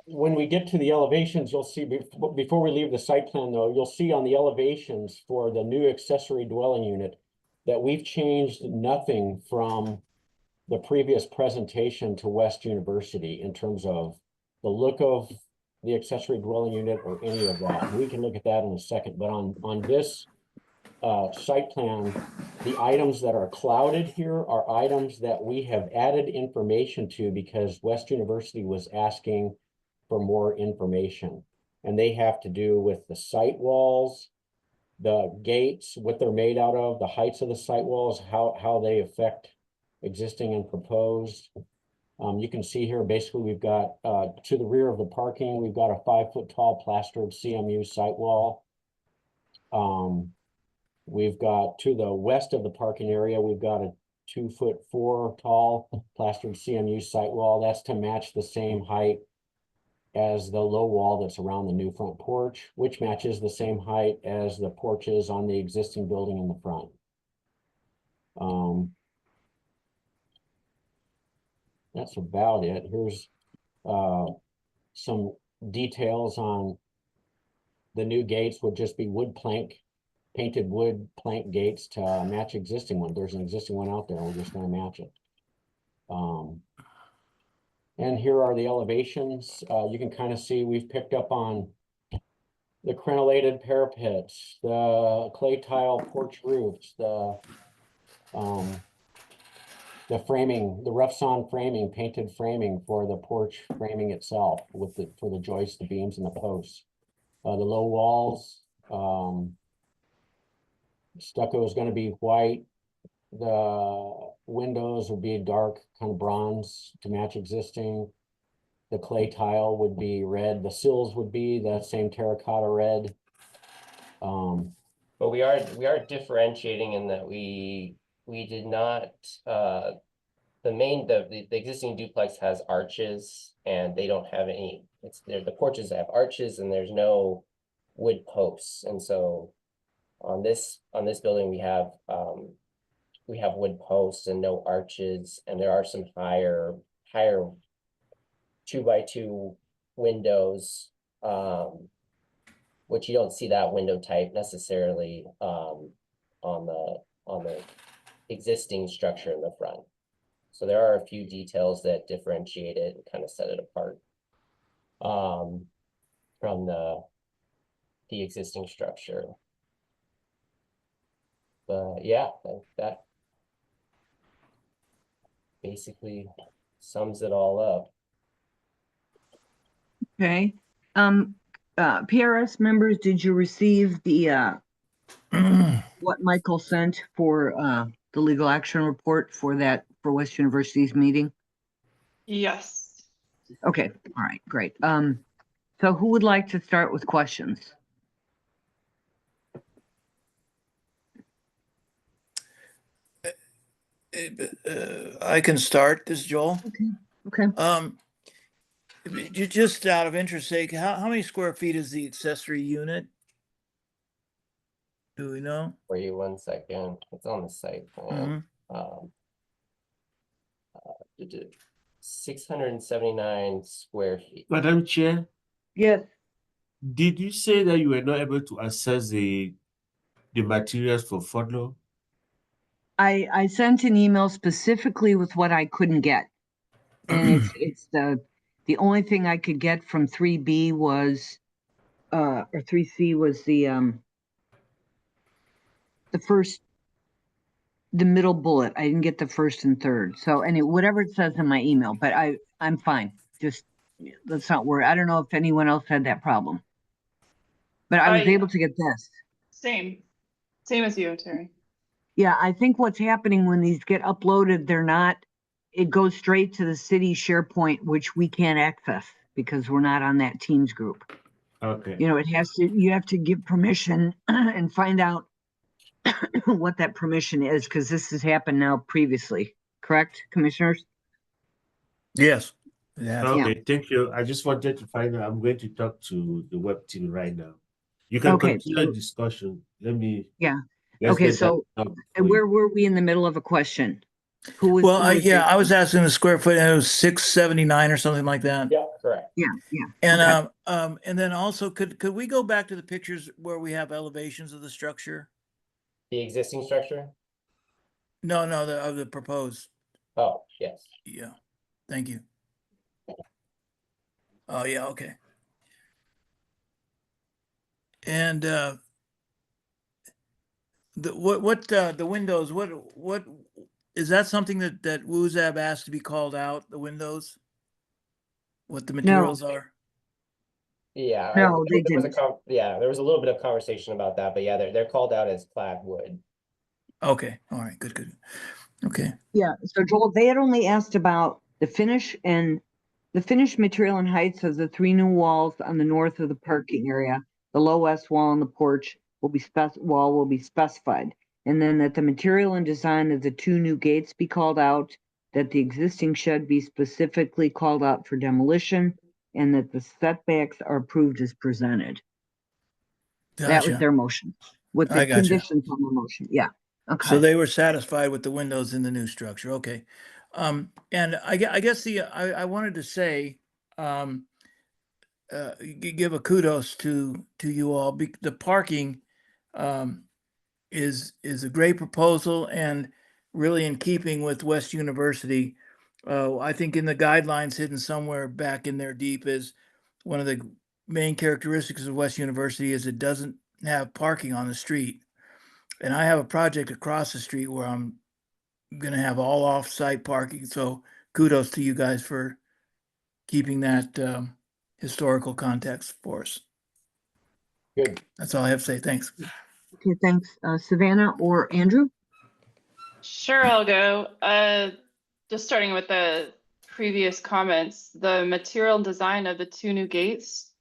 When we get to the elevations, you'll see, before we leave the site plan though, you'll see on the elevations for the new accessory dwelling unit that we've changed nothing from the previous presentation to West University in terms of the look of the accessory dwelling unit or any of that. We can look at that in a second, but on this site plan, the items that are clouded here are items that we have added information to because West University was asking for more information, and they have to do with the site walls, the gates, what they're made out of, the heights of the site walls, how they affect existing and proposed. You can see here, basically we've got to the rear of the parking, we've got a 5-foot tall plastered CMU site wall. We've got to the west of the parking area, we've got a 2'4" tall plastered CMU site wall. That's to match the same height as the low wall that's around the new front porch, which matches the same height as the porches on the existing building in the front. That's about it. Here's some details on the new gates. Would just be wood plank, painted wood plank gates to match existing one. There's an existing one out there. We're just going to match it. And here are the elevations. You can kind of see we've picked up on the crenellated parapets, the clay tile porch roofs, the framing, the rough sawn framing, painted framing for the porch framing itself with for the joists, the beams, and the posts. The low walls, stucco is going to be white. The windows would be dark, kind of bronze to match existing. The clay tile would be red. The sills would be the same terracotta red. But we are differentiating in that we did not the existing duplex has arches and they don't have any. The porches have arches and there's no wood posts, and so on this building we have wood posts and no arches, and there are some higher 2x2 windows, which you don't see that window type necessarily on the existing structure in the front. So there are a few details that differentiate it and kind of set it apart from the existing structure. But yeah, that basically sums it all up. Okay. PRS members, did you receive the what Michael sent for the legal action report for West University's meeting? Yes. Okay, all right, great. So who would like to start with questions? I can start. This is Joel. Okay. Just out of interest sake, how many square feet is the accessory unit? Do we know? For you 1 second, it's on the site plan. 679 square feet. Madam Chair, Yes. Did you say that you were not able to access the materials for follow? I sent an email specifically with what I couldn't get. And it's the only thing I could get from 3B was or 3C was the first, the middle bullet. I didn't get the first and third. So whatever it says in my email, but I'm fine. Just let's not worry. I don't know if anyone else had that problem. But I was able to get this. Same as you, Terry. Yeah, I think what's happening when these get uploaded, it goes straight to the city SharePoint, which we can't access because we're not on that Teams group. Okay. You know, you have to give permission and find out what that permission is, because this has happened now previously, correct, commissioners? Yes. Yeah. Okay, thank you. I just wanted to find out. I'm going to talk to the web team right now. You can Okay, continue the discussion. Let's okay, get so that up and for where you. were we in the middle of a question? Who was? Well, who was I it? was asking the square foot, and it was 679 or something like that. Yeah, correct. Yeah. And Okay. and then also, could we go back to the pictures where we have elevations of the structure? The existing structure? No, of the proposed. Oh, yes. Yeah. Thank you. Oh, yeah. Okay. And the windows? What is that something that WUZAB asked to be called out? The windows, what the materials are? Yeah. No, they there was a didn't. there was a little bit of conversation about that, but yeah, they're called out as clad wood. Okay. All right. Good. Okay. Yeah. So Joel, they had only asked about the finish material and heights of the 3 new walls on the north of the parking area. The low west wall and the porch will be specified, and then that the material and design of the 2 new gates be called out, that the existing shed be specifically called out for demolition, and that the setbacks are approved as presented. That was Gotcha. their motion with the I gotcha. conditions on the motion. Yeah. Okay. So they were satisfied with the windows in the new structure. Okay. And I guess I wanted to say, give a kudos to you all. The parking is a great proposal and really in keeping with West University. I think in the guidelines hidden somewhere back in there deep is one of the main characteristics of West University is it doesn't have parking on the street. And I have a project across the street where I'm going to have all off-site parking. So kudos to you guys for keeping that historical context for us. Good. That's all I have to say. Thanks. Okay, thanks. Savannah or Andrew? Sure, I'll go. Just starting with the previous comments, the material design of the 2 new gates.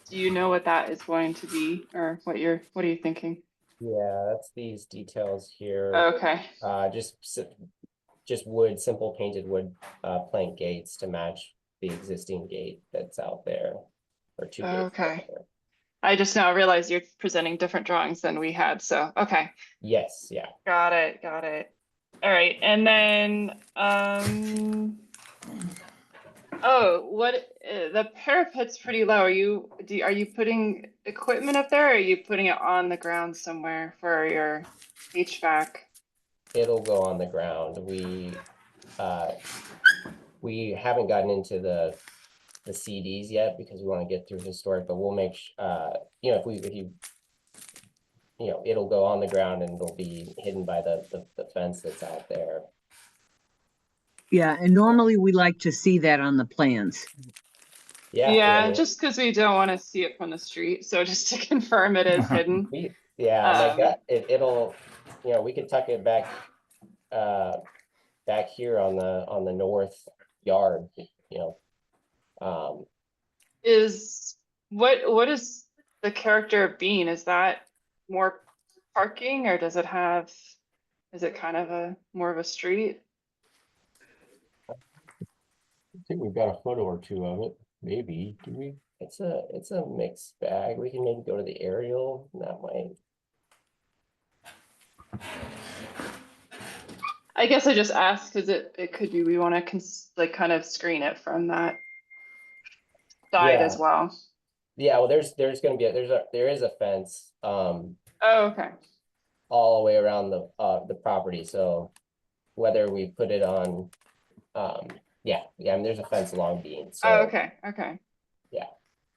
Do you know what that is going to be, or what are you thinking? Yeah, that's these details here. Okay. Just wood, simple painted wood plank gates to match the existing gate that's out there, or 2 gates. Okay. I just now realized you're presenting different drawings than we had, so okay. Yes, yeah. Got it. All right, and then the parapet's pretty low. Are you putting equipment up there, or are you putting it on the ground somewhere for your HVAC? It'll go on the ground. We haven't gotten into the CDs yet because we want to get through historic, but we'll make it'll go on the ground and it'll be hidden by the fence that's out there. Yeah, and normally we like to see that on the plans. Yeah, just because we don't want to see it from the street. So just to confirm it is hidden. My gut, it'll, we could tuck it back here on the north yard, What is the character of Bean? Is that more parking, or is it kind of more of a street? I think we've got a photo or 2 of it. Maybe, do we? It's a mixed bag. We can maybe go to the aerial. That might. I guess I just asked because it could be we want to kind of screen it from that side as well. Yeah, well, there's gonna be, there is a fence, Oh, okay. all the way around the property, so whether we put it on, yeah, I mean, there's a fence along Bean, so. Oh, okay, okay. Yeah.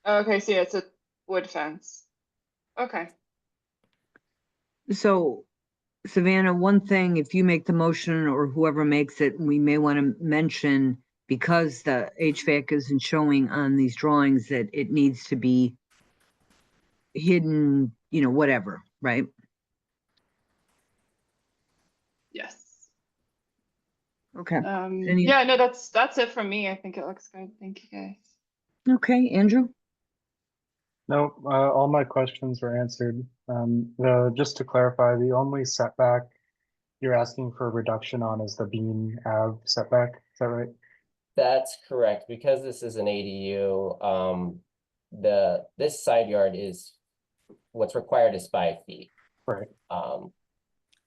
Oh, okay, so yeah, it's a wood fence. Okay. So Savannah, one thing, if you make the motion or whoever makes it, we may want to mention, because the HVAC isn't showing on these drawings, that it needs to be hidden, you know, whatever, right? Yes. Okay. Any- Yeah, no, that's it from me. I think it looks good. Thank you, guys. Okay, Andrew? No, all my questions were answered. Just to clarify, the only setback you're asking for a reduction on is the Bean Ave setback, is that right? That's correct, because this is an ADU, this side yard is, what's required is 5 feet. Right. You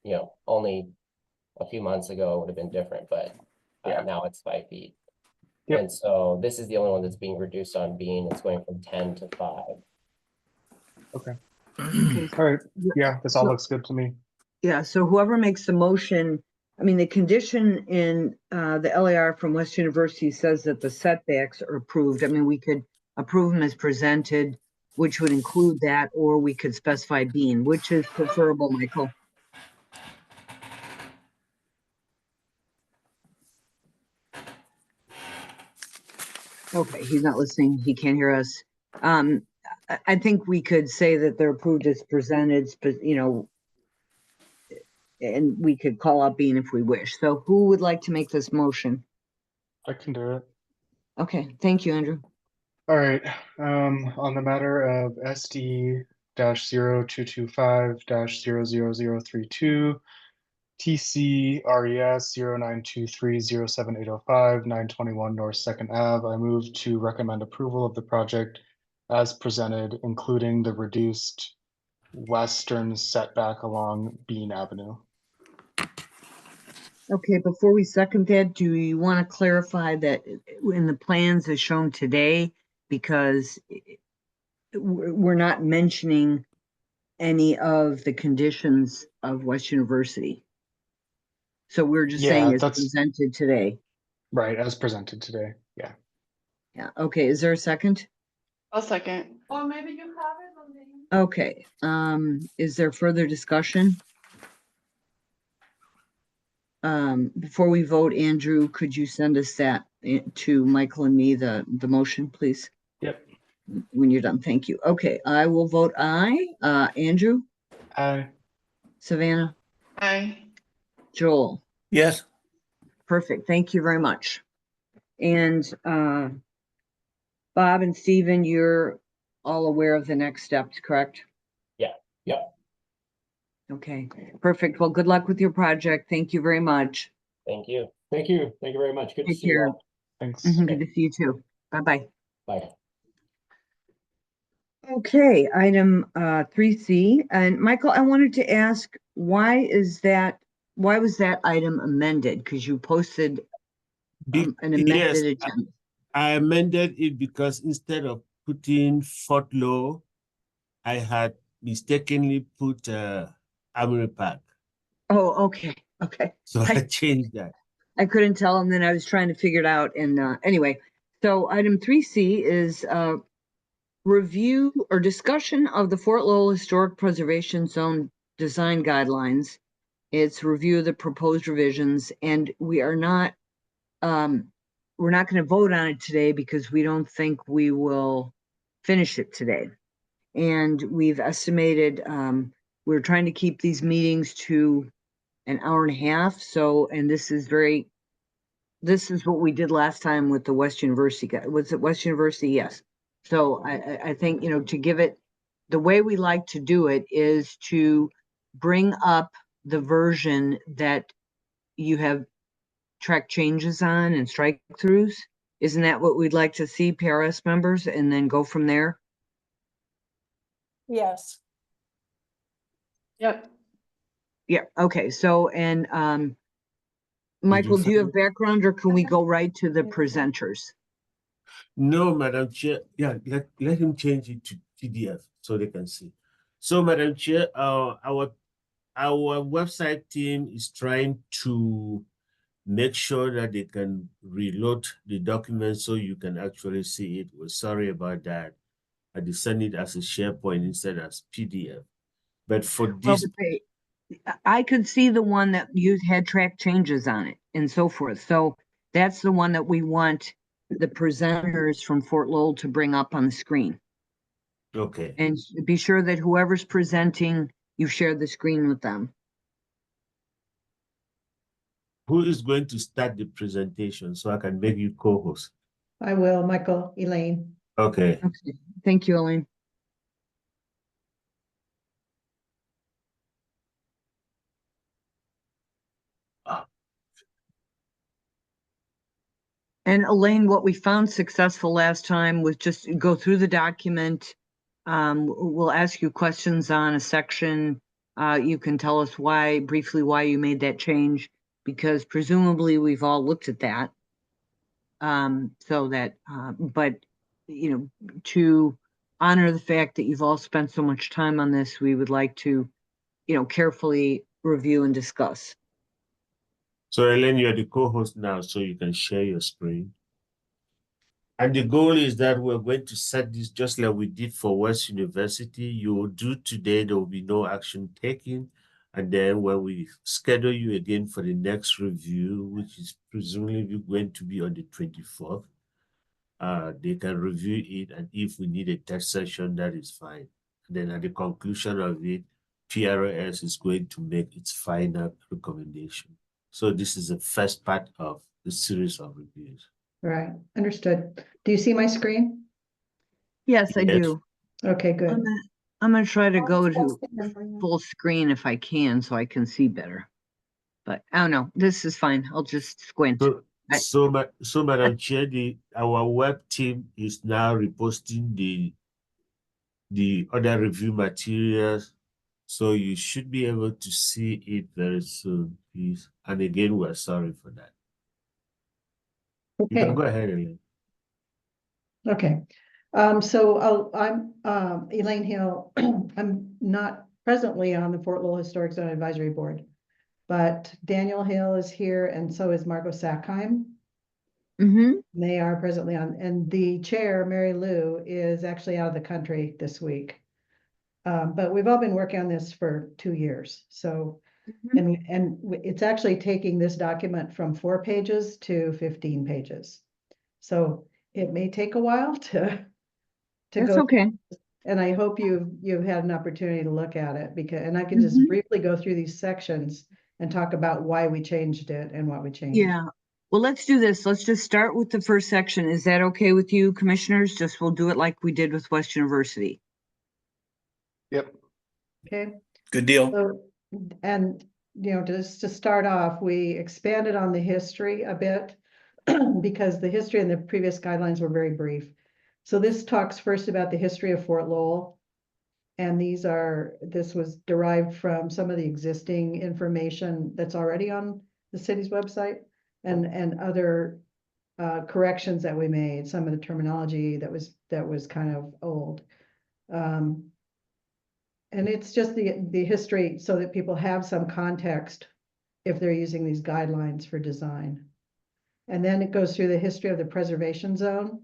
know, only a few months ago it would have been different, but Yeah. now it's 5 feet. Yep. And so this is the only one that's being reduced on Bean, it's going from 10 to 5. Okay, Okay. all right, yeah, this all So- looks good to me. Yeah, so whoever makes the motion, I mean, the condition in the LAR from West University says that the setbacks are approved. I mean, we could approve them as presented, which would include that, or we could specify Bean, which is preferable, Michael? Okay, he's not listening. He can't hear us. I think we could say that they're approved as presented, but you know, and we could call out Bean if we wish. So who would like to make this motion? I can do it. Okay, thank you, Andrew. All right, on the matter of SD 0225 00032, TC RES 092307805921 921 North Second Ave, I move to recommend approval of the project as presented, including the reduced western setback along Bean Avenue. Okay, before we second that, do you want to clarify that in the plans as shown today? Because we're not mentioning any of the conditions of West University. So we're just saying Yeah, it's that's presented today. right, as presented today. Yeah. Yeah, okay, is there a second? I'll second. Or maybe you have it on the. Okay, is there further discussion? Before we vote, Andrew, could you send us that to Michael and me, the motion, please? Yep. When you're done, thank you. Okay, I will vote aye. Andrew, Aye. Savannah, Aye. Joel, Yes, perfect, thank you very much. And Bob and Stephen, you're all aware of the next steps, correct? Yeah, yep, Okay, perfect. Well, good luck with your project. Thank you very much. thank you, Thank you. Thank you very much. Good to Take see you care. all. Thanks. Good to see you too. Bye-bye. bye. Okay, item 3C. And Michael, I wanted to ask, why was that item amended? Because you posted an amended Yes, agenda. I amended it because instead of putting Fort Law, I had mistakenly put Armory Park. Oh, okay, okay. So I changed that. I couldn't tell, and then I was trying to figure it out. And anyway, so item 3C is review or discussion of the Fort Lowell Historic Preservation Zone design guidelines. It's review of the proposed revisions, and we're not going to vote on it today because we don't think we will finish it today. And we've estimated, we're trying to keep these meetings to an hour and a half. So, and this is what we did last time with the West University guy. Was it West University? Yes. So I think, you know, to give it, the way we like to do it is to bring up the version that you have track changes on and strike throughs. Isn't that what we'd like to see, PRS members, and then go from there? Yes. Yep. Yeah, okay, so, and Michael, do you have background, or can we go right to the presenters? No, Madam Chair, yeah, let him change it to PDF so they can see. So, Madam Chair, our website team is trying to make sure that they can reload the document so you can actually see it. We're sorry about that. I had to send it as a SharePoint instead as PDF. But for Well, this, I could see the one that you had track changes on it and so forth. So that's the one that we want the presenters from Fort Lowell to bring up on the screen. okay. And be sure that whoever's presenting, you share the screen with them. Who is going to start the presentation so I can make you co-host? I will, Michael, Elaine. Okay. Okay, thank you, Elaine. And Elaine, what we found successful last time was just go through the document. We'll ask you questions on a section. You can tell us briefly why you made that change, because presumably we've all looked at that. But to honor the fact that you've all spent so much time on this, we would like to, carefully review and discuss. So Ellen, you're the co-host now, so you can share your screen. And the goal is that we're going to set this just like we did for West University. You will do today, there will be no action taken. And then when we schedule you again for the next review, which is presumably going to be on the 24th, they can review it. And if we need a test session, that is fine. And then at the conclusion of it, PROS is going to make its final recommendation. So this is the first part of the series of reviews. Right, understood. Do you see my screen? Yes, I Yes. do. Okay, good. I'm gonna try to go to full screen if I can, so I can see better. But I don't know, this is fine. I'll just squint. So Madam Chair, our web team is now reposting the other review materials. So you should be able to see it very soon, please. And again, we're sorry for that. You Okay, can go ahead, Elaine. okay. I'm Elaine Hill. I'm not presently on the Fort Lowell Historic Zone Advisory Board, but Daniel Hill is here and so is Margot Sackheim. Mm-hmm. They are presently on, and the chair, Mary Lou, is actually out of the country this week. But we've all been working on this for 2 years, so, and it's actually taking this document from 4 pages to 15 pages. So it may take a while to That's go. okay. And I hope you've had an opportunity to look at it, and I can just briefly go through these sections and talk about why we changed it and what we changed. Yeah. Well, let's do this. Let's just start with the first section. Is that okay with you, commissioners? We'll do it like we did with West University. Yep. Okay. Good deal. So, and, just to start off, we expanded on the history a bit because the history and the previous guidelines were very brief. So this talks first about the history of Fort Lowell. And this was derived from some of the existing information that's already on the city's website and other corrections that we made, some of the terminology that was kind of old. And it's just the history so that people have some context if they're using these guidelines for design. And then it goes through the history of the preservation zone.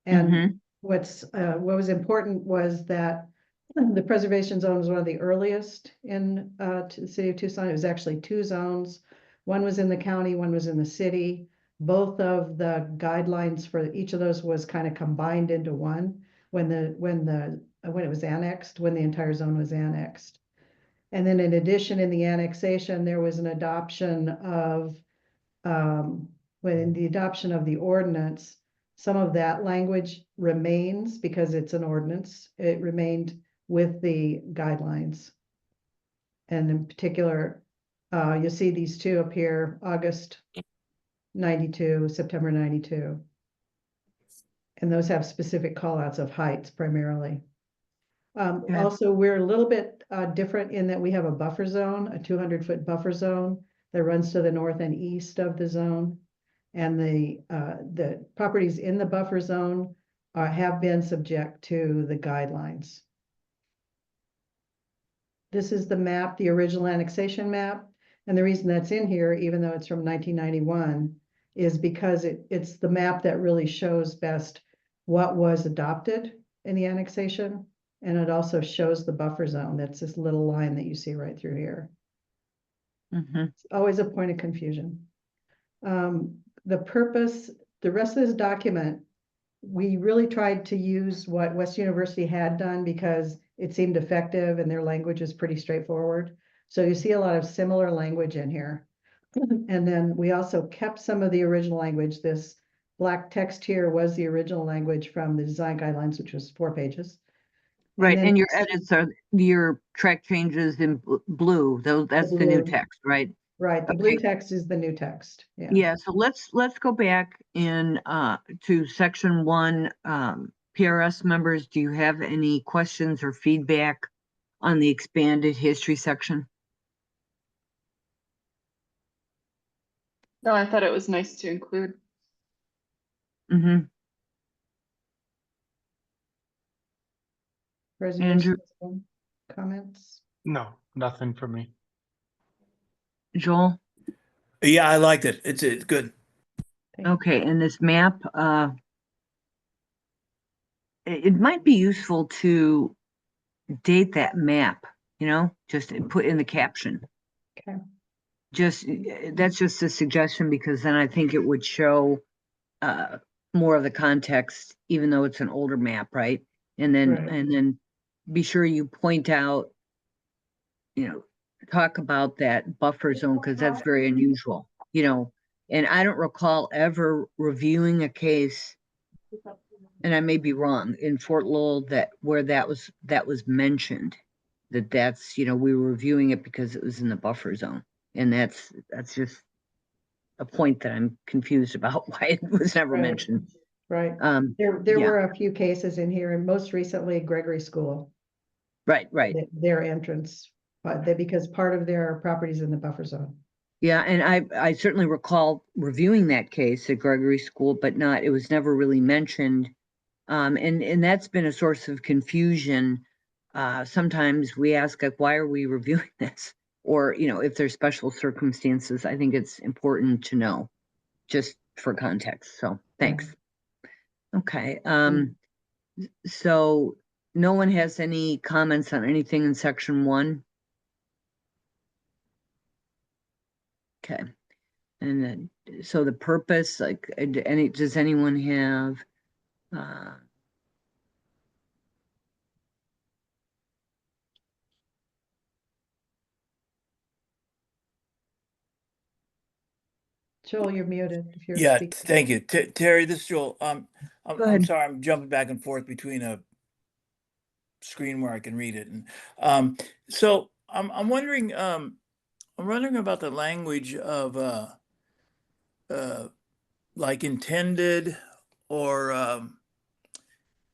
And what was important was that the preservation zone was one of the earliest in the city of Tucson. It was actually 2 zones. One was in the county, one was in the city. Both of the guidelines for each of those was kind of combined into one when it was annexed, when the entire zone was annexed. And then in addition, in the annexation, there was an adoption of, when the adoption of the ordinance, some of that language remains because it's an ordinance. It remained with the guidelines. And in particular, you'll see these 2 up here, August 92, September 92. And those have specific callouts of heights primarily. Also, we're a little bit different in that we have a buffer zone, a 200-foot buffer zone that runs to the north and east of the zone. And the properties in the buffer zone have been subject to the guidelines. This is the map, the original annexation map. And the reason that's in here, even though it's from 1991, is because it's the map that really shows best what was adopted in the annexation. And it also shows the buffer zone. That's this little line that you see right through here. Mhm. It's always a point of confusion. The purpose, the rest of this document, we really tried to use what West University had done because it seemed effective and their language is pretty straightforward. So you see a lot of similar language in here. And then we also kept some of the original language. This black text here was the original language from the design guidelines, which was 4 pages. Right, then and your edits are your track changes in blue, though that's the new blue. text, right? Right, the blue Okay. text is the new text. Yeah. Yeah, so let's go back in to section 1. PRS members, do you have any questions or feedback on the expanded history section? No, I thought it was nice to include. Mm-hmm. Preservation zone comments. No, nothing for me. Joel? Yeah, I liked it. It's good. Thank you. Okay, and this map, it might be useful to date that map, just put in the caption. Okay. That's just a suggestion, because then I think it would show more of the context, even though it's an older map, right? And Right. then be sure you point out, talk about that buffer zone, because that's very unusual, and I don't recall ever reviewing a case, and I may be wrong, in Fort Lowell where that was mentioned, that's we were reviewing it because it was in the buffer zone. And that's just a point that I'm confused about why it was never Right. mentioned. Right. There yeah. were a few cases in here, and most recently Gregory School, Right. their entrance, but because part of their properties in the buffer zone. Yeah, and I certainly recall reviewing that case at Gregory School, but it was never really mentioned. And that's been a source of confusion. Sometimes we ask, like, why are we reviewing this? Or, if there's special circumstances, I think it's important to know, just for context. So thanks. Okay. So no one has any comments on anything in section 1? Okay. And then, so the purpose, like, does anyone have, Joel, you're muted if you're Yeah, speaking. thank you. Terry, this is Joel. I'm Go ahead. sorry, I'm jumping back and forth between a screen where I can read it. And so I'm wondering about the language of like intended, or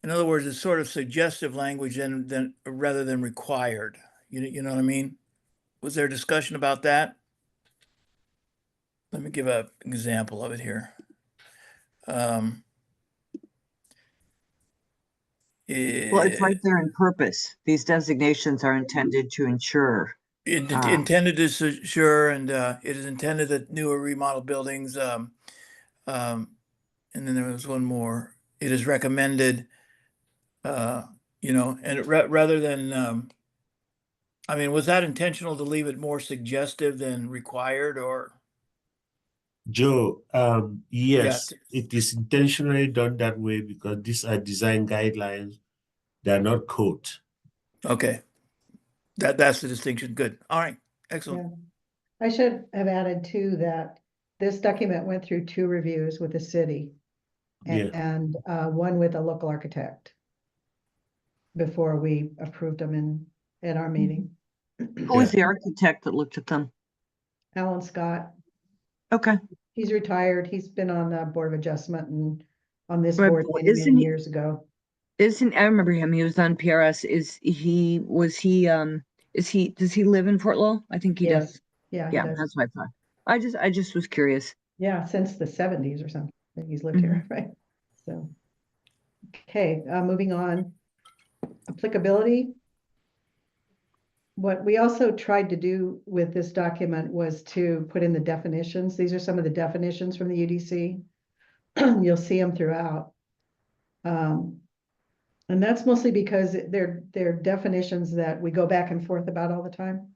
in other words, it's sort of suggestive language than rather than required. You know what I mean? Was there a discussion about that? Let me give an example of it here. well, it's right there in purpose. These designations are intended to ensure. Intended to assure, and it is intended that new or remodeled buildings, and then there was one more. It is recommended, and rather than, I mean, was that intentional to leave it more suggestive than required, or? Joe, yes, it is intentionally done that way because these are design guidelines. They are not code. Okay. That's the distinction. Good. All right. Excellent. Yeah. I should have added too that this document went through 2 reviews with the city and one with a local architect before we approved them in our meeting. Who was the architect that looked at them? Alan Scott. Okay. He's retired. He's been on the Board of Adjustment and on this Right, board but many years ago. I remember him. He was on PRS. Does he live in Fort Lowell? I think he does. Yeah, Yeah, he does. that's what I thought. I just was curious. Yeah, since the 70s or something, he's lived here, right? So, okay, moving on. Applicability. What we also tried to do with this document was to put in the definitions. These are some of the definitions from the UDC. You'll see them throughout. And that's mostly because they're definitions that we go back and forth about all the time,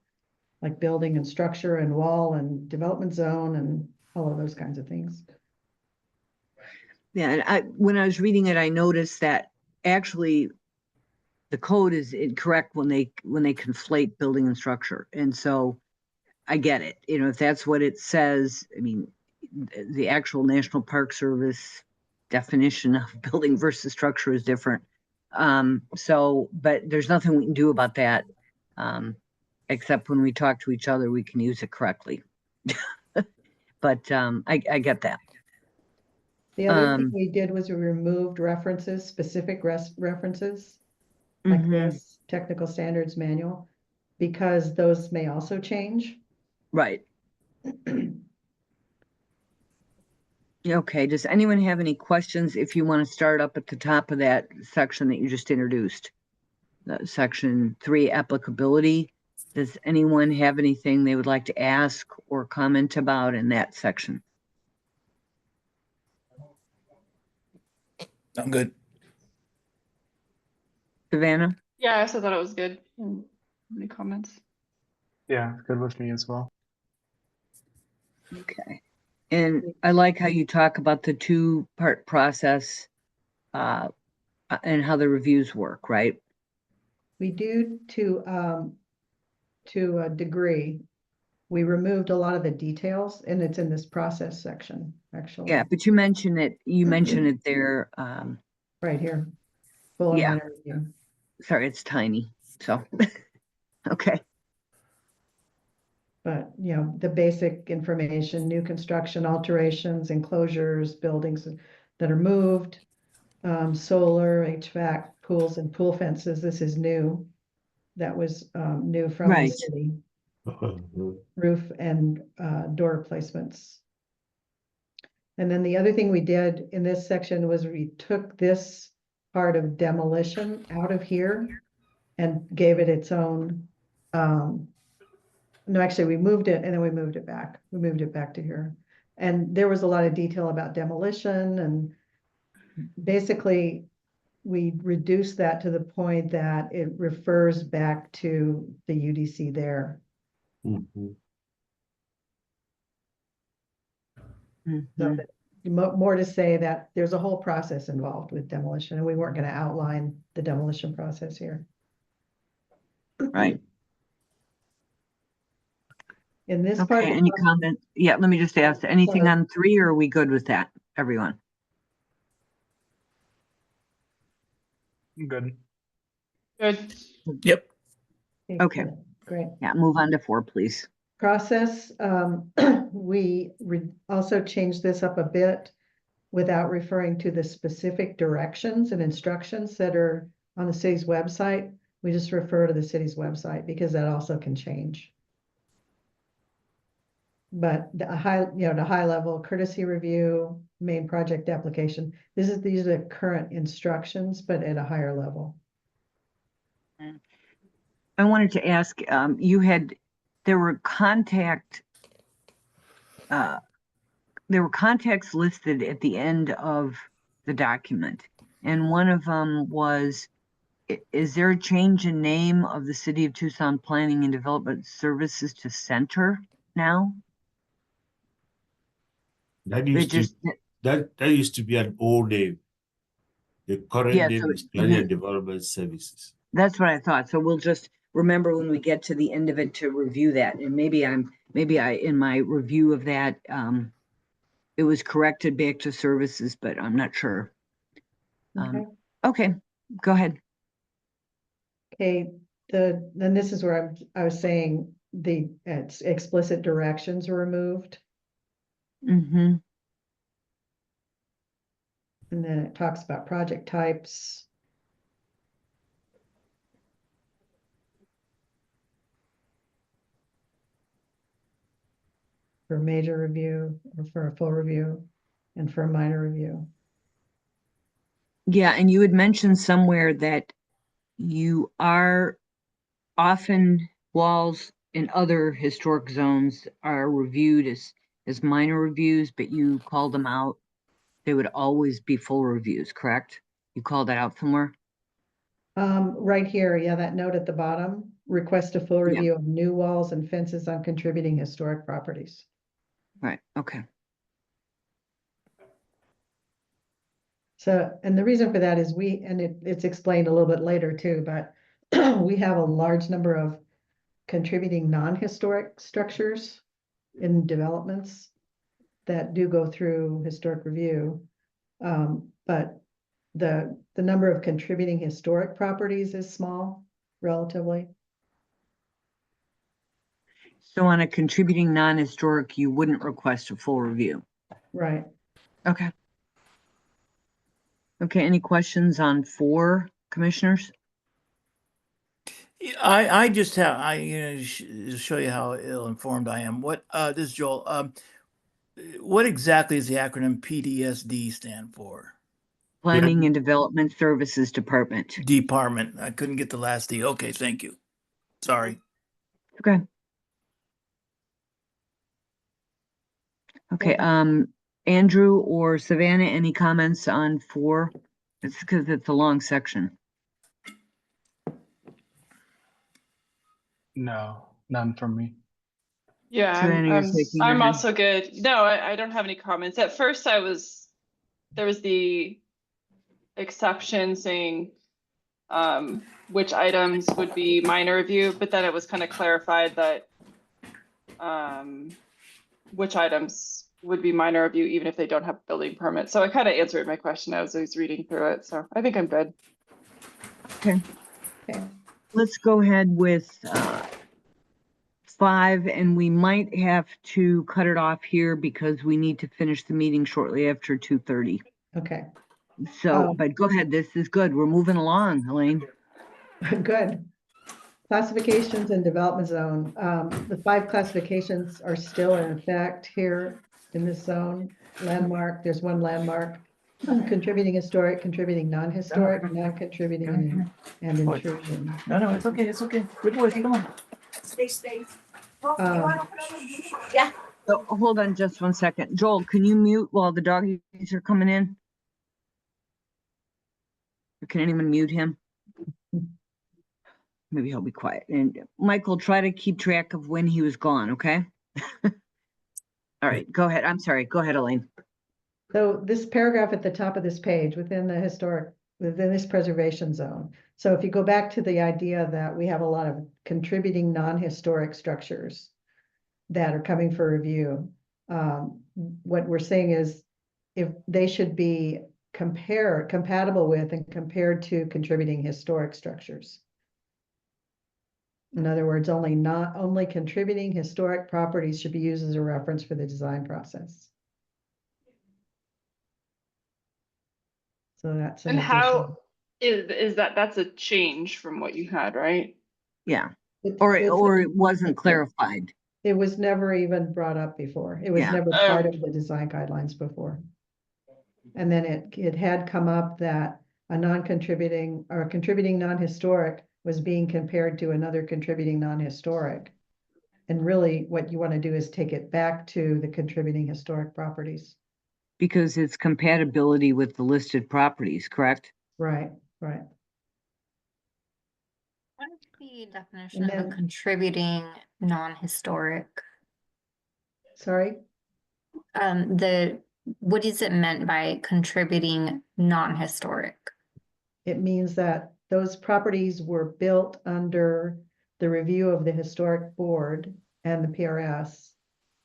like building and structure and wall and development zone and all of those kinds of things. Yeah, and when I was reading it, I noticed that actually the code is incorrect when they conflate building and structure. And so I get it. You know, if that's what it says, I mean, the actual National Park Service definition of building versus structure is different. So, but there's nothing we can do about that. Except when we talk to each other, we can use it correctly. But I get that. The other thing we did was we removed references, specific references, like this technical standards manual, because those may also change. Right. Okay, does anyone have any questions if you want to start up at the top of that section that you just introduced? Section 3, applicability. Does anyone have anything they would like to ask or comment about in that section? I'm good. Yeah, Savannah? I also thought it was good. Any comments? Yeah, good with me as well. Okay. And I like how you talk about the two-part process and how the reviews work, right? We do to a degree. We removed a lot of the details and it's in this process section, actually. Yeah, but you mentioned it there. Right here. Full and Yeah. minor review. Sorry, it's tiny. So, okay. But, you know, the basic information, new construction, alterations, enclosures, buildings that are moved, solar, HVAC, pools and pool fences. This is new. That was new from the Right. city. Roof and door placements. And then the other thing we did in this section was we took this part of demolition out of here and gave it its own, no, actually we moved it and then we moved it back. We moved it back to here. And there was a lot of detail about demolition and basically we reduced that to the point that it refers back to the UDC there. So more to say that there's a whole process involved with demolition and we weren't going to outline the demolition process here. Right. In this part. Okay, any comment? Yeah, let me just ask, anything Sorry. on 3 or are we good with that, everyone? Good. Good. Yep. Okay. Great. Yeah, move on to 4, please. Process, we also changed this up a bit without referring to the specific directions and instructions that are on the city's website. We just refer to the city's website because that also can change. But the high level courtesy review, main project application, these are the current instructions, but at a higher level. I wanted to ask, there were contacts listed at the end of the document. And one of them was, is there a change in name of the City of Tucson Planning and Development Services to Center now? That used to be an old name. The current name is Planning and Development Services. That's what I thought. So we'll just remember when we get to the end of it to review that. And maybe in my review of that, it was corrected back to services, but I'm not sure. Okay, go ahead. Okay, then this is where I was saying the explicit directions are removed. Mm-hmm. And then it talks about project types. for major review, or for a full review, and for a minor review. Yeah, and you had mentioned somewhere that you are often walls in other historic zones are reviewed as minor reviews, but you called them out. They would always be full reviews, correct? You called that out somewhere? Right here, yeah, that note at the bottom, request a full Yeah. review of new walls and fences on contributing historic properties. Right, okay. So, and the reason for that is it's explained a little bit later too, but we have a large number of contributing non-historic structures in developments that do go through historic review. But the number of contributing historic properties is small relatively. So on a contributing non-historic, you wouldn't request a full review? Right. Okay. Okay, any questions on 4, commissioners? I just have, to show you how ill-informed I am. This is Joel. What exactly does the acronym PDSD stand for? Planning and Development Services Department. Department. I couldn't get the last D. Okay, thank you. Sorry. Okay. Okay, Andrew or Savannah, any comments on 4? It's because it's a long section. No, none from me. Yeah, Savannah, you're shaking your I'm head. also good. No, I don't have any comments. At first there was the exception saying which items would be minor review, but then it was kind of clarified that which items would be minor review even if they don't have building permits. So it kind of answered my question as I was reading through it. So I think I'm good. Okay. Okay. Let's go ahead with 5, and we might have to cut it off here because we need to finish the meeting shortly after 2:30. Okay. So, but go ahead, this is good. We're moving along, Elaine. Good. Classifications and development zone. The 5 classifications are still in effect here in this zone. Landmark, there's one landmark. Contributing historic, contributing non-historic, non-contributing, and intrusion. No, it's okay. It's okay. Good boy. Come on. Stay safe. So, hold on just 1 second. Joel, can you mute while the doggies are coming in? Or can anyone mute him? Maybe he'll be quiet. And Michael, try to keep track of when he was gone, okay? All right, go ahead. I'm sorry. Go ahead, Elaine. So this paragraph at the top of this page, within this preservation zone. So if you go back to the idea that we have a lot of contributing non-historic structures that are coming for review, what we're saying is if they should be compatible with and compared to contributing historic structures. In other words, only contributing historic properties should be used as a reference for the design process. So that's And how is that's a change from what you had, right? Yeah. It's Or a- it wasn't clarified. It was never even brought up before. It was Yeah. never part of the design guidelines before. And then it had come up that a non-contributing or a contributing non-historic was being compared to another contributing non-historic. And really what you want to do is take it back to the contributing historic properties. Because it's compatibility with the listed properties, correct? Right, right. What is the definition And of then- a contributing non-historic? Sorry? What is it meant by contributing non-historic? It means that those properties were built under the review of the historic board and the PRS,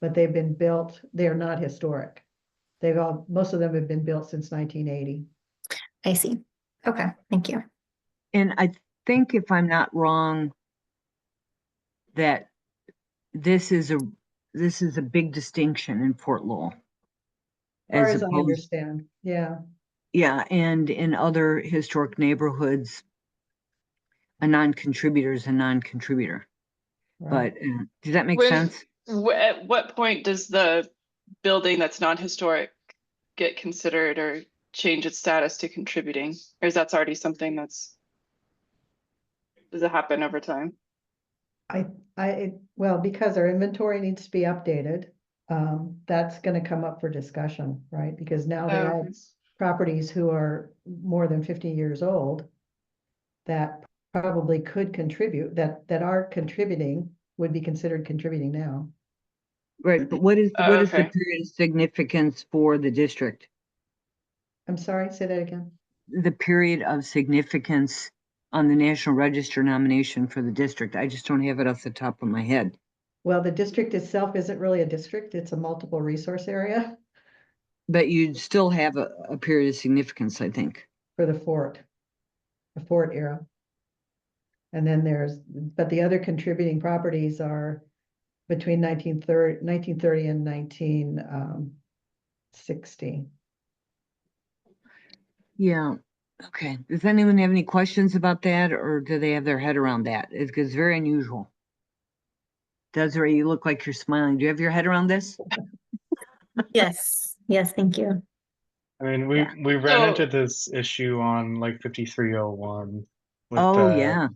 but they've been built, they're not historic. Most of them have been built since 1980. I see. Okay, thank you. And I think if I'm not wrong, that this is a big distinction in Fort Lowell. As far as I understand, yeah. Yeah, and in other historic neighborhoods, a non-contributor is a non-contributor. Right. But does that make When- sense? At what point does the building that's non-historic get considered or change its status to contributing? Or is that already something does it happen over time? Well, because our inventory needs to be updated, that's gonna come up for discussion, right? Because now they have Okay. properties who are more than 50 years old that probably could contribute, that are contributing, would be considered contributing now. Right, but what is the Okay. period of significance for the district? I'm sorry, say that again. The period of significance on the National Register nomination for the district. I just don't have it off the top of my head. Well, the district itself isn't really a district, it's a multiple resource area But you'd still have a period of significance, I think. for the fort era. And then but the other contributing properties are between 1930 and 1960. Yeah, okay. Does anyone have any questions about that, or do they have their head around that? It's very unusual. Desiree, you look like you're smiling. Do you have your head around this? Yes, yes, thank you. I mean, Yeah. we ran So- into this issue on like 5301 with Oh, the yeah.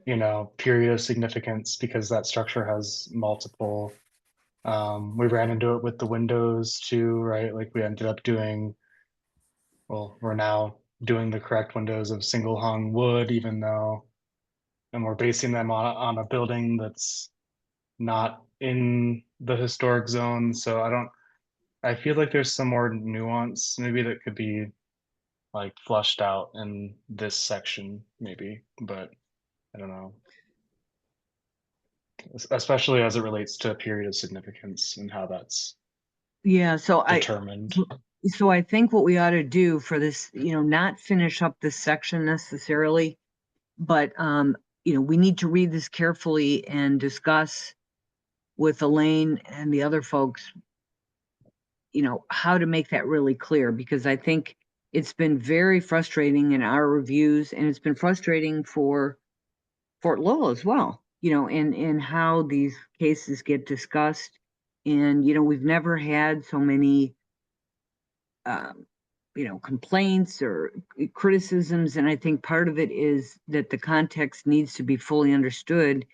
you know, period of significance because that structure has multiple. We ran into it with the windows too, right? Like we ended up doing, well, we're now doing the correct windows of single hung wood, even though, and we're basing them on a building that's not in the historic zone. So I feel like there's some more nuance maybe that could be like flushed out in this section, maybe, but I don't know. Especially as it relates to a period of significance and how that's Yeah, determined. so I think what we ought to do for this, not finish up this section necessarily, but we need to read this carefully and discuss with Elaine and the other folks, how to make that really clear, because I think it's been very frustrating in our reviews, and it's been frustrating for Fort Lowell as well, and how these cases get discussed. And, we've never had so many, complaints or criticisms. And I think part of it is that the context needs to be fully understood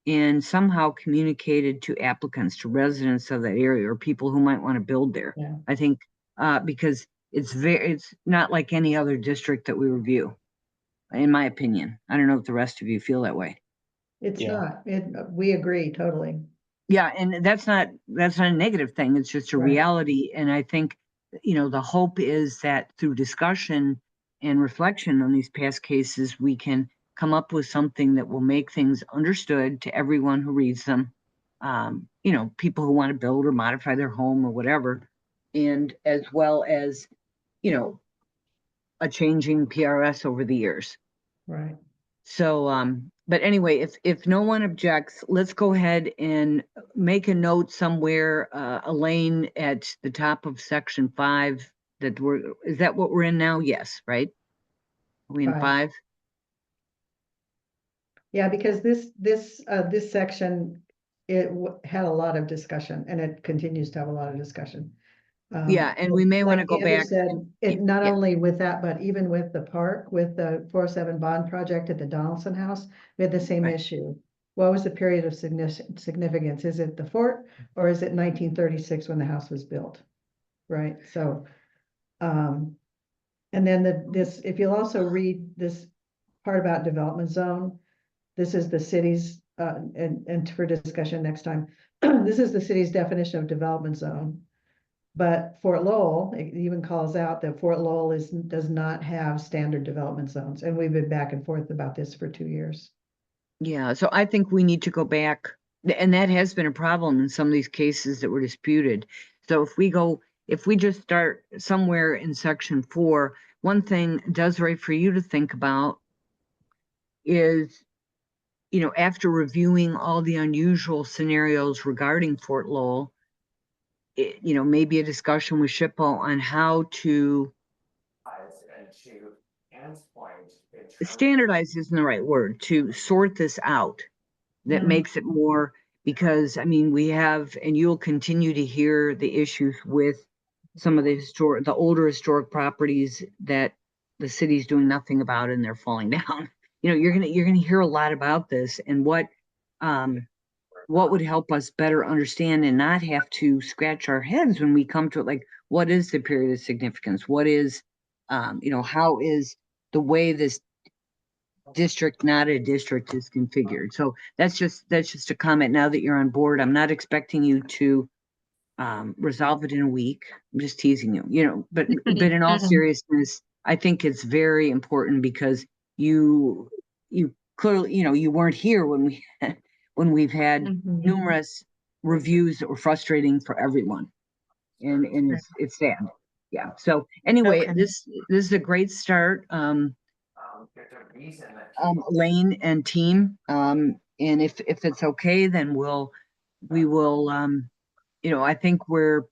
and somehow communicated to applicants, to residents of that area, or people who might want to build there. Yeah. I think, because it's not like any other district that we review, in my opinion. I don't know if the rest of you feel that way. It's Yeah. not, we agree totally. Yeah, and that's not a negative thing. It's just a Right. reality. And I think, the hope is that through discussion and reflection on these past cases, we can come up with something that will make things understood to everyone who reads them. People who want to build or modify their home or whatever, and as well as, a changing PRS over the years. Right. So, but anyway, if no one objects, let's go ahead and make a note somewhere, Elaine, at the top of section 5, is that what we're in now? Yes, right? Are we in 5. 5? Yeah, because this section, had a lot of discussion, and it continues to have a lot of discussion. Yeah, and we may want to Like go Andrew back. said, it not Yeah. only with that, but even with the park, with the 407 bond project at the Donaldson House, we had the same Right. issue. What was the period of significance? Is it the fort, or is it 1936 when the house was built? Right, so, and then if you'll also read this part about development zone, this is the city's, and for discussion next time, this is the city's definition of development zone. But Fort Lowell, it even calls out that Fort Lowell does not have standard development zones, and we've been back and forth about this for 2 years. Yeah, so I think we need to go back, and that has been a problem in some of these cases that were disputed. So if we just start somewhere in section 4, one thing, Desiree, for you to think about is, after reviewing all the unusual scenarios regarding Fort Lowell, maybe a discussion with SHPO on how to standardize isn't the right word, to sort this out, that Mm. makes it more, because I mean, we have, and you'll continue to hear the issues with some of the older historic properties that the city's doing nothing about and they're falling down. You know, you're gonna hear a lot about this, and what would help us better understand and not have to scratch our heads when we come to it, like, what is the period of significance? What is, you know, how is the way this district, not a district, is configured? So that's just a comment. Now that you're on board, I'm not expecting you to resolve it in a week. I'm just teasing you, you know, but in all seriousness, I think it's very important, because you clearly, you know, you weren't here when we when we've had Mhm. numerous reviews that were frustrating for everyone, and it's sad. Yeah. So anyway, Okay. this is a great start. Elaine and team. And if it's okay, then we will, you know, I think we're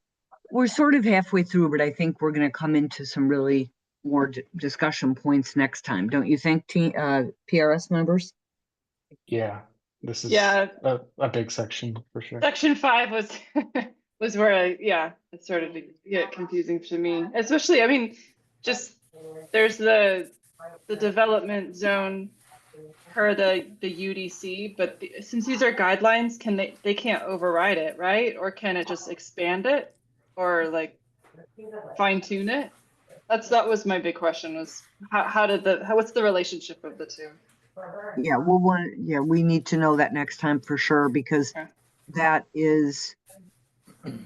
sort of halfway through, but I think we're going to come into some really more discussion points next time. Don't you think, PRS members? Yeah, this is Yeah. a big section for sure. Section 5 was was where it sort of get confusing to me, especially, I mean, just there's the development zone per the UDC, but since these are guidelines, can they can't override it, right? Or can it just expand it, or like fine tune it? That was my big question, was what's the relationship of the two? Yeah, we need to know that next time for sure, because Okay. that is,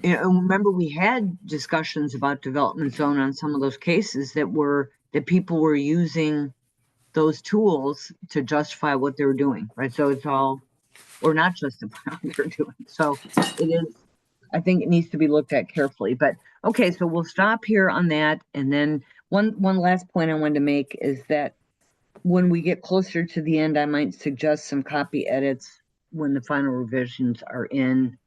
you know, remember we had discussions about development zone on some of those cases that people were using those tools to justify what they were doing, right? So it's all, or not justify what they're doing. So it is, I think it needs to be looked at carefully. But okay, so we'll stop here on that. And then one last point I wanted to make is that when we get closer to the end, I might suggest some copy edits when the final revisions are in,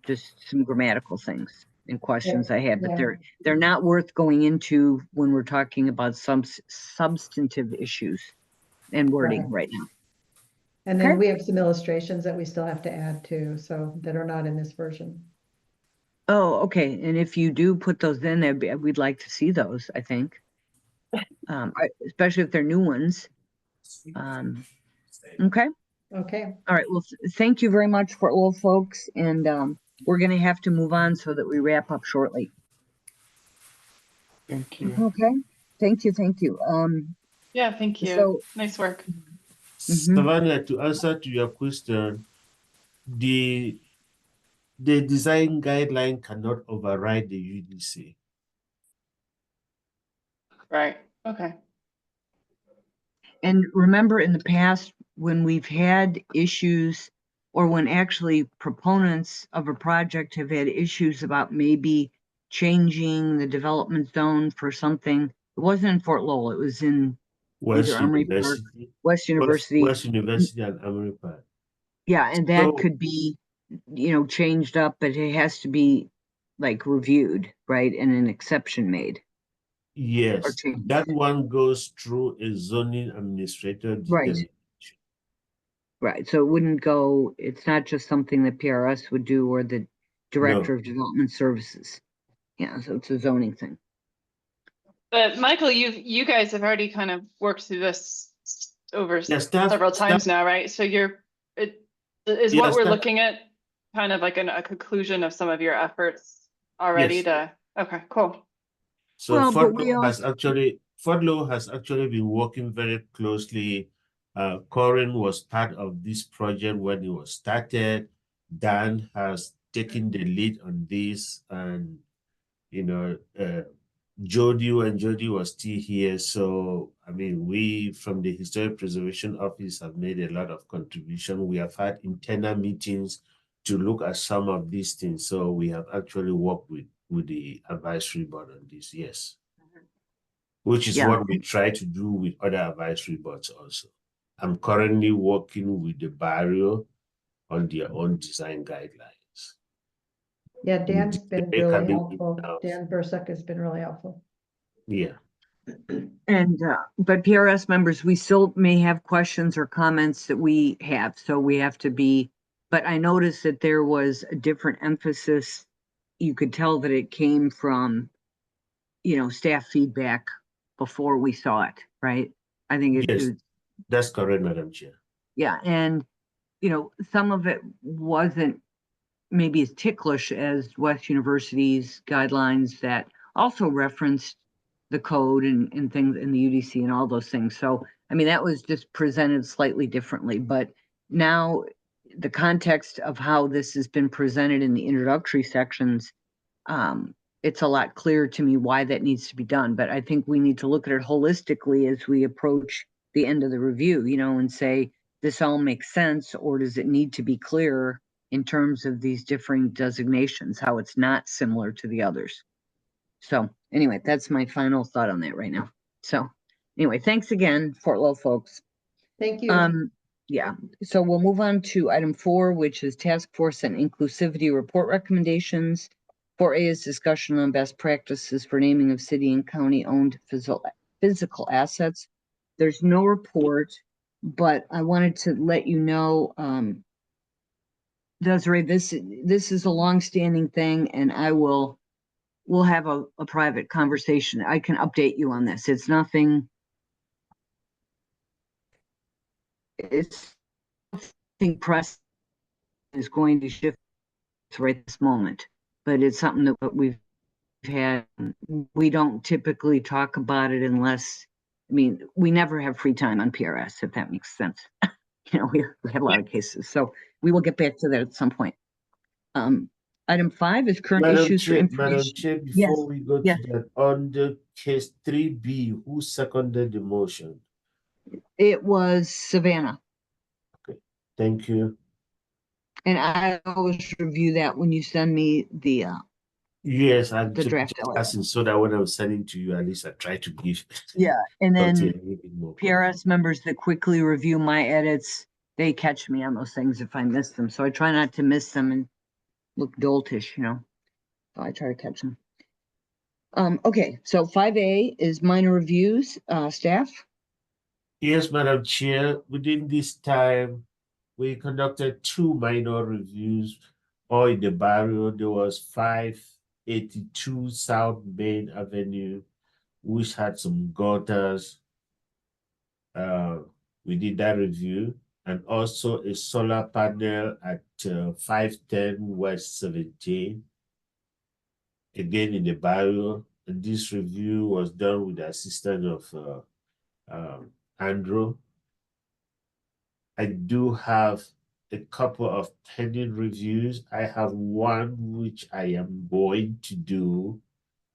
just some grammatical things and questions I had, but Yeah. they're not worth going into when we're talking about some substantive issues and wording right now. And then Okay. we have some illustrations that we still have to add too, so that are not in this version. Oh, okay. And if you do put those in there, we'd like to see those, I think. Especially if they're new ones. Okay. Okay, All right. Well, thank you very much for all folks. And we're going to have to move on so that we wrap up shortly. Thank you. Okay. Thank you. Thank you. Yeah, thank you. So, Nice work. Savannah, to answer to your question, the design guideline cannot override the UDC. Right. Okay. and remember in the past when we've had issues, or when actually proponents of a project have had issues about maybe changing the development zone for something, it wasn't in Fort Lowell, it was in either Armory Park, West University. West University and Armory Park. Yeah, and that So- could be, you know, changed up, but it has to be like reviewed, right? And an exception made. Yes, changed. that one goes through a zoning administrator Right. determination. Right, so it wouldn't go, it's not just something that PRS would do or the Director of Development Services. Yeah, so it's a zoning thing. But Michael, you guys have already kind of worked through this over Yeah, staff- several times now, right? So is what we're staff- looking at kind of like a conclusion of some of your efforts already Yes. okay, cool. So Well, but Fort Lowell has actually been working very closely. Corin was part of this project when it was started. Dan has taken the lead on this, and you know, Jody was still here. So I mean, we from the Historic Preservation Office have made a lot of contribution. We have had internal meetings to look at some of these things. So we have actually worked with the advisory board on this, yes. Which is what we try to do with other advisory boards also. I'm currently working with the Barrio on their own design guidelines. yeah, Dan's been really helpful. in-house. Dan Bursuck has been really helpful. Yeah. And, but PRS members, we still may have questions or comments that we have, so we have to be, but I noticed that there was a different emphasis. You could tell that it came from, staff feedback before we saw it, right? I think it Yes, was, that's correct, Madam Chair. yeah, and, some of it wasn't maybe as ticklish as West University's guidelines that also referenced the code and things in the UDC and all those things. So, I mean, that was just presented slightly differently, but now the context of how this has been presented in the introductory sections, it's a lot clearer to me why that needs to be done. But I think we need to look at it holistically as we approach the end of the review, and say, this all makes sense, or does it need to be clearer in terms of these differing designations, how it's not similar to the others? So anyway, that's my final thought on that right now. So anyway, thanks again, Fort Low folks. Thank you. Yeah, so we'll move on to item 4, which is Task Force and Inclusivity Report Recommendations. 4A is discussion on best practices for naming of city and county owned physical assets. There's no report, but I wanted to let you know, Desiree, this is a longstanding thing, and we'll have a private conversation. I can update you on this. It's nothing press is going to shift right this moment, but it's something that we've had. We don't typically talk about it unless, we never have free time on PRS, if that makes sense. We have a lot of cases, so we will get back to that at some point. Item 5 is current issues for information. Madam Chair, before Yes, we go yes. to that, on the case 3B, who seconded the motion? It was Savannah, Thank you. and I always review that when you send me the Yes, I'm the draft just LA. asking so that when I'm sending to you, at least I try to give. Yeah, and then something a little bit more PRS members that quickly review my edits, they catch me on those things if I miss them. So I try not to miss them and look doltish, So I try to catch them. Okay, so 5A is minor reviews, staff. Yes, Madam Chair, within this time, we conducted 2 minor reviews, all in the barrio. There was 582 South Main Avenue, which had some gutters. We did that review, and also a solar panel at 510 West 17, again in the barrio. And this review was done with the assistance of Andrew. I do have a couple of pending reviews. I have one which I am going to do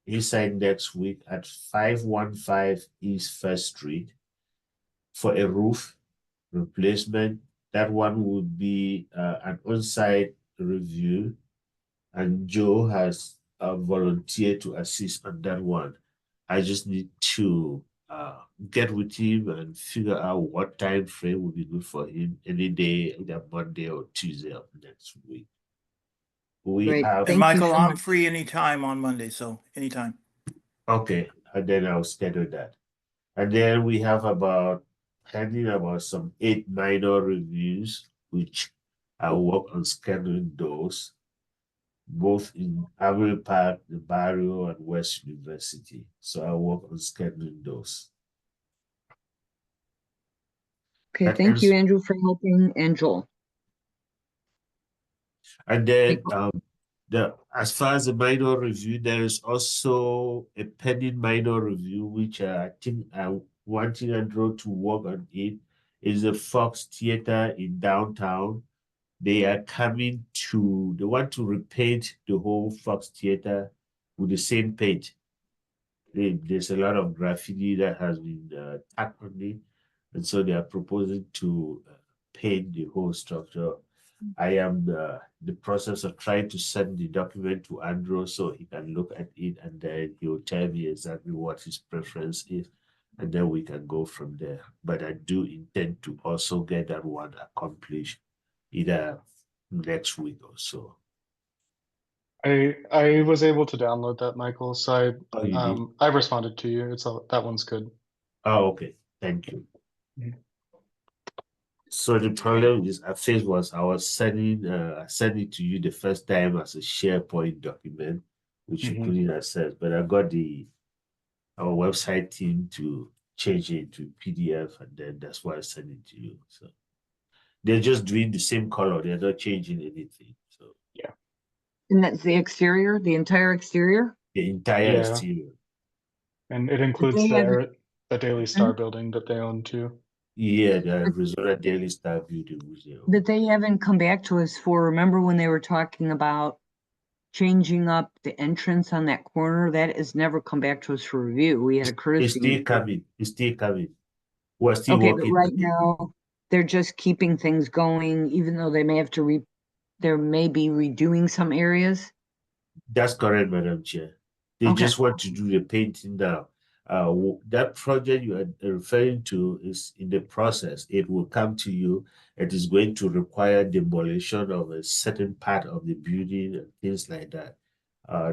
inside next week at 515 East First Street for a roof replacement. That one would be an on-site review, and Joe has volunteered to assist on that one. I just need to get with him and figure out what time frame would be good for him, any day, either Monday or Tuesday of next week. We Great. have, And Thank you Michael, so I'm much. free anytime on Monday, so anytime. okay, and then I'll schedule that. And then we have pending about some 8 minor reviews, which I'll work on scheduling those, both in Avery Park, the Barrio, and West University. So I'll work on scheduling those. Okay, That thank you, ends. Andrew, for helping, and Joel. And then as far as the minor review, there is also a pending minor review, which I think I wanting Andrew to work on it, is the Fox Theater in downtown. They are they want to repaint the whole Fox Theater with the same paint. There's a lot of graffiti that has been tacked on it, and so they are proposing to paint the whole structure. I am the process of trying to send the document to Andrew so he can look at it, and then he'll tell me exactly what his preference is, and then we can go from there. But I do intend to also get that one accomplished either next week or so. I was able to download that, Michael, so Oh, you did? I responded to you. That one's good. Oh, okay. Thank you. Mhm. So the problem is I faced was I sent it to you the first time as a SharePoint document, which you Mhm. couldn't access, but I got our website team to change it to PDF, and then that's why I sent it to you. So they're just doing the same color, they're not changing anything. So Yeah. And that's the exterior, the entire exterior? the entire Yeah. exterior. And it includes they have- the Daily Star building that they own too. Yeah, the Arizona Daily Star building, which they own. That they haven't come back to us for, remember when they were talking about changing up the entrance on that corner? That has never come back to us for review. We had a It's courtesy. still coming. It's still coming. We're still Okay, but working right on it. now, they're just keeping things going, even though they may have to there may be redoing some areas. That's correct, Madam Chair. They Okay. just want to do the painting now. That project you are referring to is in the process. It will come to you. It is going to require demolition of a certain part of the building and things like that.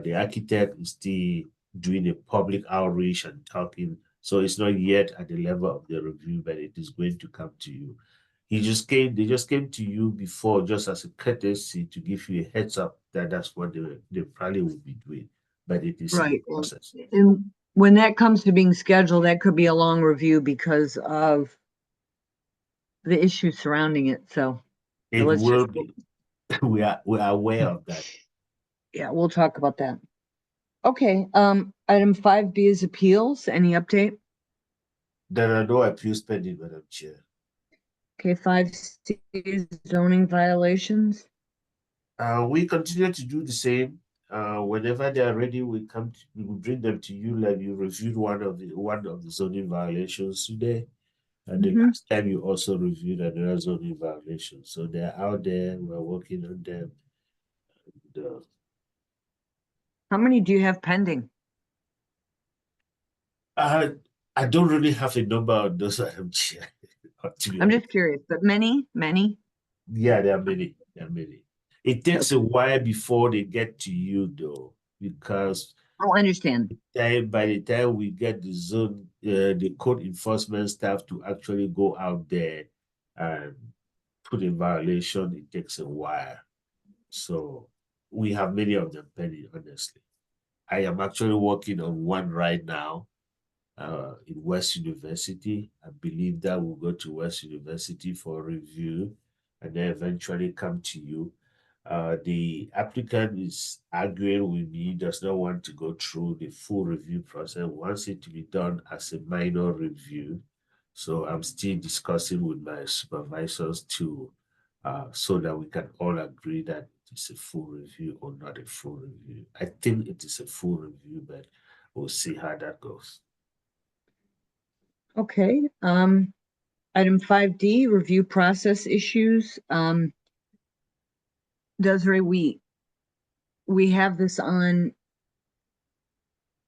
The architect is still doing a public outreach and talking. So it's not yet at the level of the review, but it is going to come to you. They just came to you before just as a courtesy to give you a heads up that that's what they probably will be doing, but it is in the Right. process. And when that comes to being scheduled, that could be a long review because of the issues surrounding it. So It let's will just, be. We are aware of that. yeah, we'll talk about that. Okay, item 5B is appeals. Any update? There are no appeals pending, Madam Chair. Okay, 5C is zoning violations. We continue to do the same. Whenever they are ready, we will bring them to you. Like you reviewed one of the zoning violations today. And the last time you also reviewed another zoning violation. So they're out there, we're working on them. And, How many do you have pending? I don't really have a number on those, Madam Chair. To be I'm honest. just curious, but many? Yeah, there are many. There are many. It takes a while before they get to you, though, because Oh, I understand. by the time we get the code enforcement staff to actually go out there and put in violation, it takes a while. So we have many of them pending, honestly. I am actually working on one right now in West University. I believe that will go to West University for review and then eventually come to you. The applicant is arguing with me, does not want to go through the full review process, wants it to be done as a minor review. So I'm still discussing with my supervisors so that we can all agree that it's a full review or not a full review. I think it is a full review, but we'll see how that goes. Okay, item 5D, review process issues. Desiree, we have this on,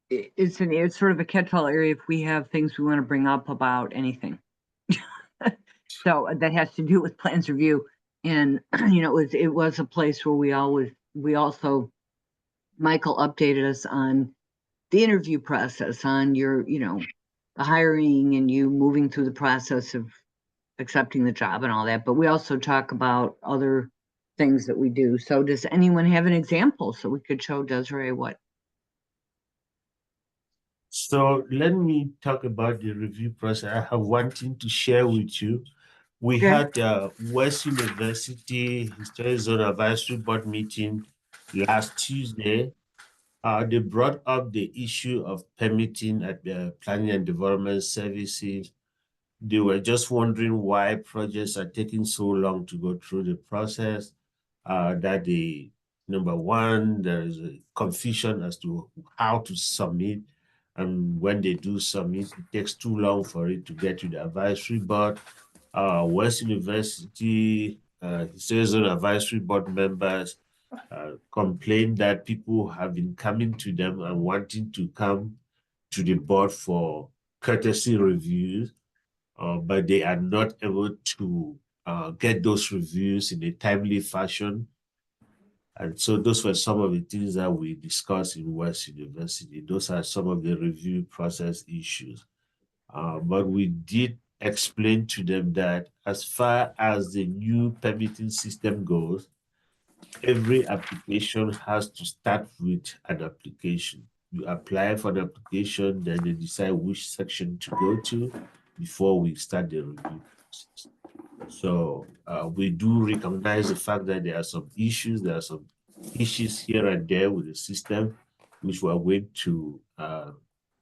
it's sort of a catch-all area if we have things we want to bring up about anything. So that has to do with plans review. And, it was a place where Michael updated us on the interview process, on your, the hiring and you moving through the process of accepting the job and all that. But we also talk about other things that we do. So does anyone have an example so we could show Desiree what? So let me talk about the review process. I have one thing to share with you. We had West University Historic Zone Advisory Board meeting last Tuesday. They brought up the issue of permitting at the Planning and Development Services. They were just wondering why projects are taking so long to go through the process. Number one, there is a confusion as to how to submit. And when they do submit, it takes too long for it to get to the advisory board. West University Citizen Advisory Board members complained that people have been coming to them and wanting to come to the board for courtesy reviews, but they are not able to get those reviews in a timely fashion. And so those were some of the things that we discussed in West University. Those are some of the review process issues. But we did explain to them that as far as the new permitting system goes, every application has to start with an application. You apply for the application, then they decide which section to go to before we start the review process. So we do recognize the fact that there are some issues here and there with the system, which we are going to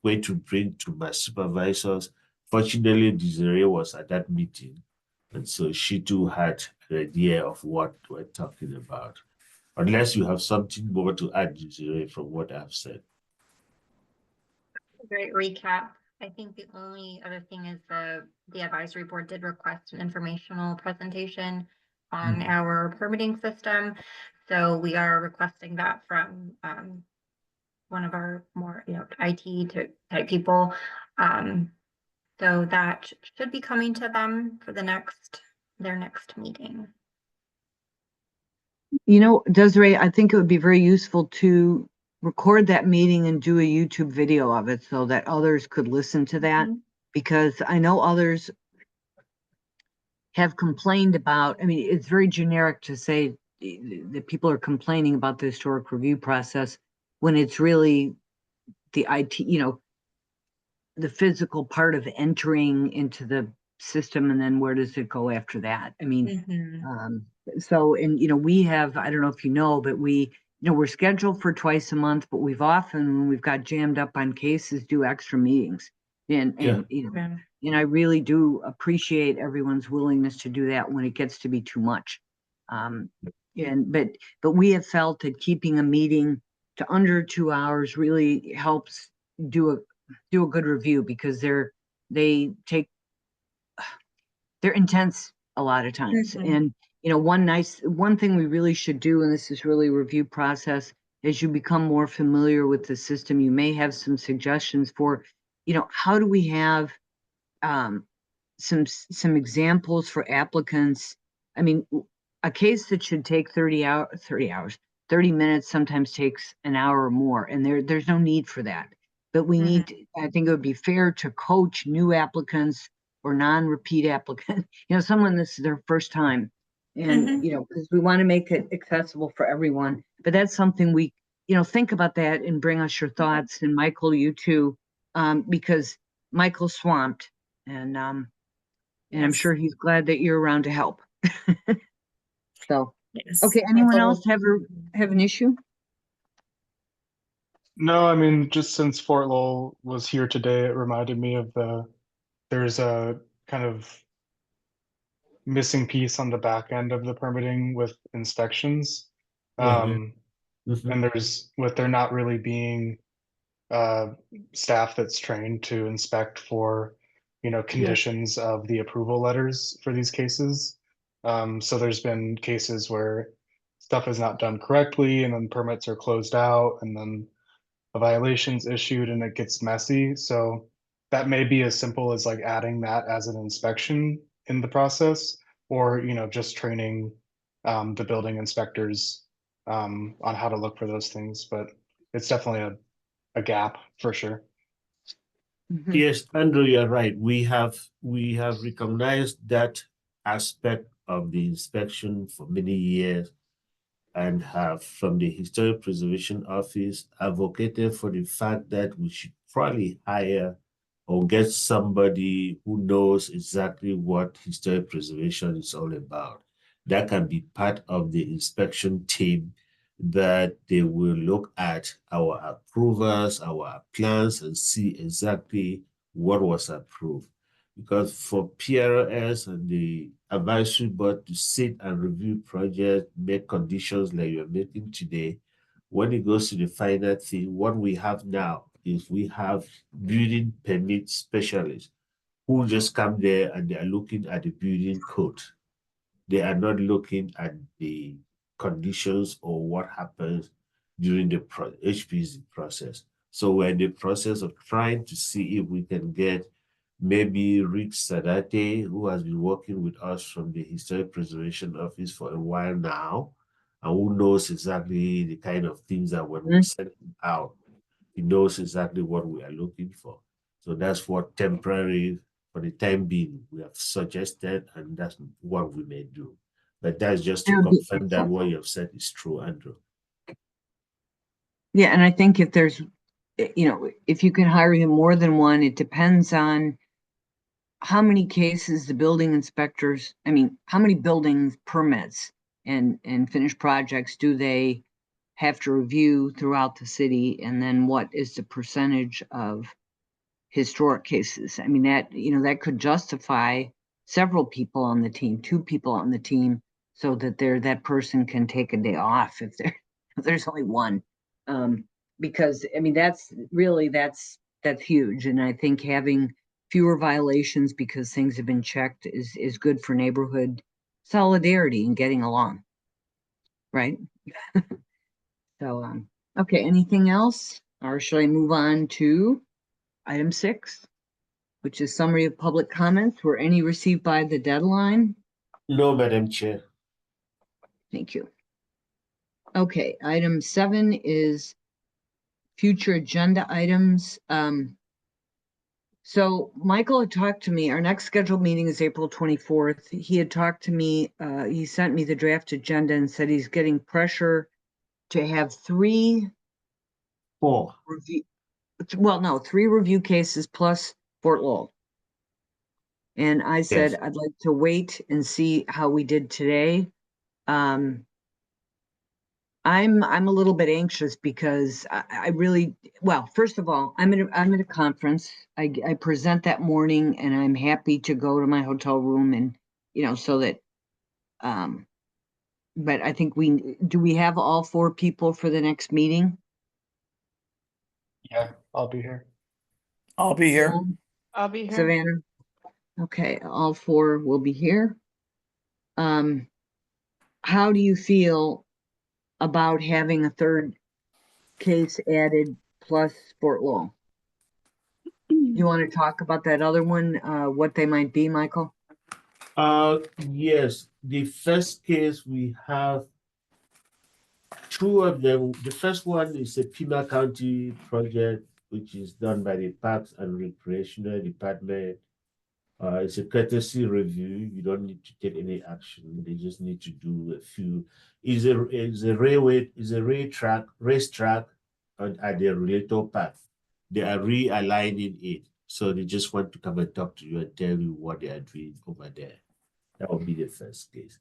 bring to my supervisors. Fortunately, Desiree was at that meeting, and so she too had an idea of what we're talking about. Unless you have something more to add, Desiree, from what I've said. Great recap. I think the only other thing is the advisory board did request an informational presentation on our permitting system. So we are requesting that from one of our more, IT type people. So that should be coming to them for their next meeting. Desiree, I think it would be very useful to record that meeting and do a YouTube video of it so that others could listen to that, because I know others have complained about, it's very generic to say that people are complaining about the historic review process when it's really the IT, the physical part of entering into the system, and then where does it go after that? So, and we have, I don't know if you know, but we're scheduled for twice a month, but we've often, when we've got jammed up on cases, do extra meetings. And I really do appreciate everyone's willingness to do that when it gets to be too much. But we have felt that keeping a meeting to under 2 hours really helps do a good review, because they're intense a lot of times. And one thing we really should do, and this is really a review process, as you become more familiar with the system, you may have some suggestions for, how do we have some examples for applicants. A case that should take 30 minutes sometimes takes an hour or more, and there's no need for that. But we need to, I think it would be fair to coach new applicants or non-repeat applicants, someone this is their first time. And, because we want to make it accessible for everyone. But that's something we, think about that and bring us your thoughts. And Michael, you too, because Michael's swamped, and I'm sure he's glad that you're around to help. So, okay, anyone else have an issue? No, just since Fort Lowell was here today, it reminded me of there's a kind of missing piece on the back end of the permitting with inspections. And there not really being staff that's trained to inspect for, conditions of the approval letters for these cases. So there's been cases where stuff is not done correctly, and then permits are closed out, and then a violation's issued, and it gets messy. So that may be as simple as like adding that as an inspection in the process, or just training the building inspectors on how to look for those things. But it's definitely a gap for sure. Yes, Andrew, you're right. We have recognized that aspect of the inspection for many years, and have, from the Historic Preservation Office, advocated for the fact that we should probably hire or get somebody who knows exactly what historic preservation is all about. That can be part of the inspection team, that they will look at our approvals, our plans, and see exactly what was approved. Because for PRS and the advisory board to sit and review projects, make conditions like you're making today, when it goes to the final thing, what we have now is we have building permit specialists who just come there and they are looking at the building code. They are not looking at the conditions or what happens during the HPC process. So we're in the process of trying to see if we can get maybe Rick Sadate, who has been working with us from the Historic Preservation Office for a while now, and who knows exactly the kind of things that when we send him out, he knows exactly what we are looking for. So that's what temporary, for the time being, we have suggested, and that's what we may do. But that's just to That would be confirm that excellent. what you have said is true, Andrew. Yeah, and I think if there's, if you can hire him more than one, it depends on how many cases the building inspectors, how many building permits and finished projects do they have to review throughout the city? And then what is the percentage of historic cases? That could justify several people on the team, 2 people on the team, so that that person can take a day off if there's only one. Because that's huge. And I think having fewer violations because things have been checked is good for neighborhood solidarity and getting along. Right? So, okay, anything else? Or shall I move on to item 6, which is summary of public comments? Were any received by the deadline? No, Madam Chair. Thank you. Okay, item 7 is future agenda items. So Michael had talked to me, our next scheduled meeting is April 24th. He had talked to me, he sent me the draft agenda and said he's getting pressure to have 3 4. review, 3 review cases plus Fort Lowell. And I said, Yes. I'd like to wait and see how we did today. I'm a little bit anxious because I really, well, first of all, I'm at a conference. I present that morning and I'm happy to go to my hotel room and, so that, but I think do we have all 4 people for the next meeting? Yeah, I'll be here. I'll be here. I'll be here. Savannah? Okay, all 4 will be here. How do you feel about having a 3rd case added plus Fort Lowell? You want to talk about that other one, what they might be, Michael? Yes, the first case we have 2 of them. The first one is a Pima County project, which is done by the Parks and Recreational Department. It's a courtesy review. You don't need to take any action. They just need to do a few. It's a racetrack at the Relator Park. They are realigning it. So they just want to come and talk to you and tell you what they are doing over there. That will be the first case.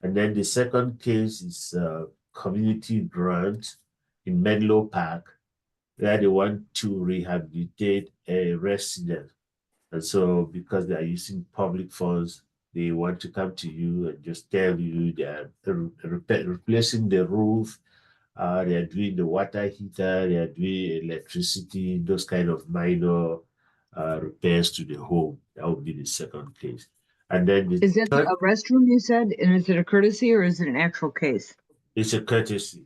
And then the second case is community grant in Menlo Park, where they want to rehabilitate a resident. And so because they are using public funds, they want to come to you and just tell you they are replacing the roof, they are doing the water heater, they are doing electricity, those kind of minor repairs to the home. That would be the second case. And then the Is it third, a restroom you said? And is it a courtesy or is it an actual case? it's a courtesy.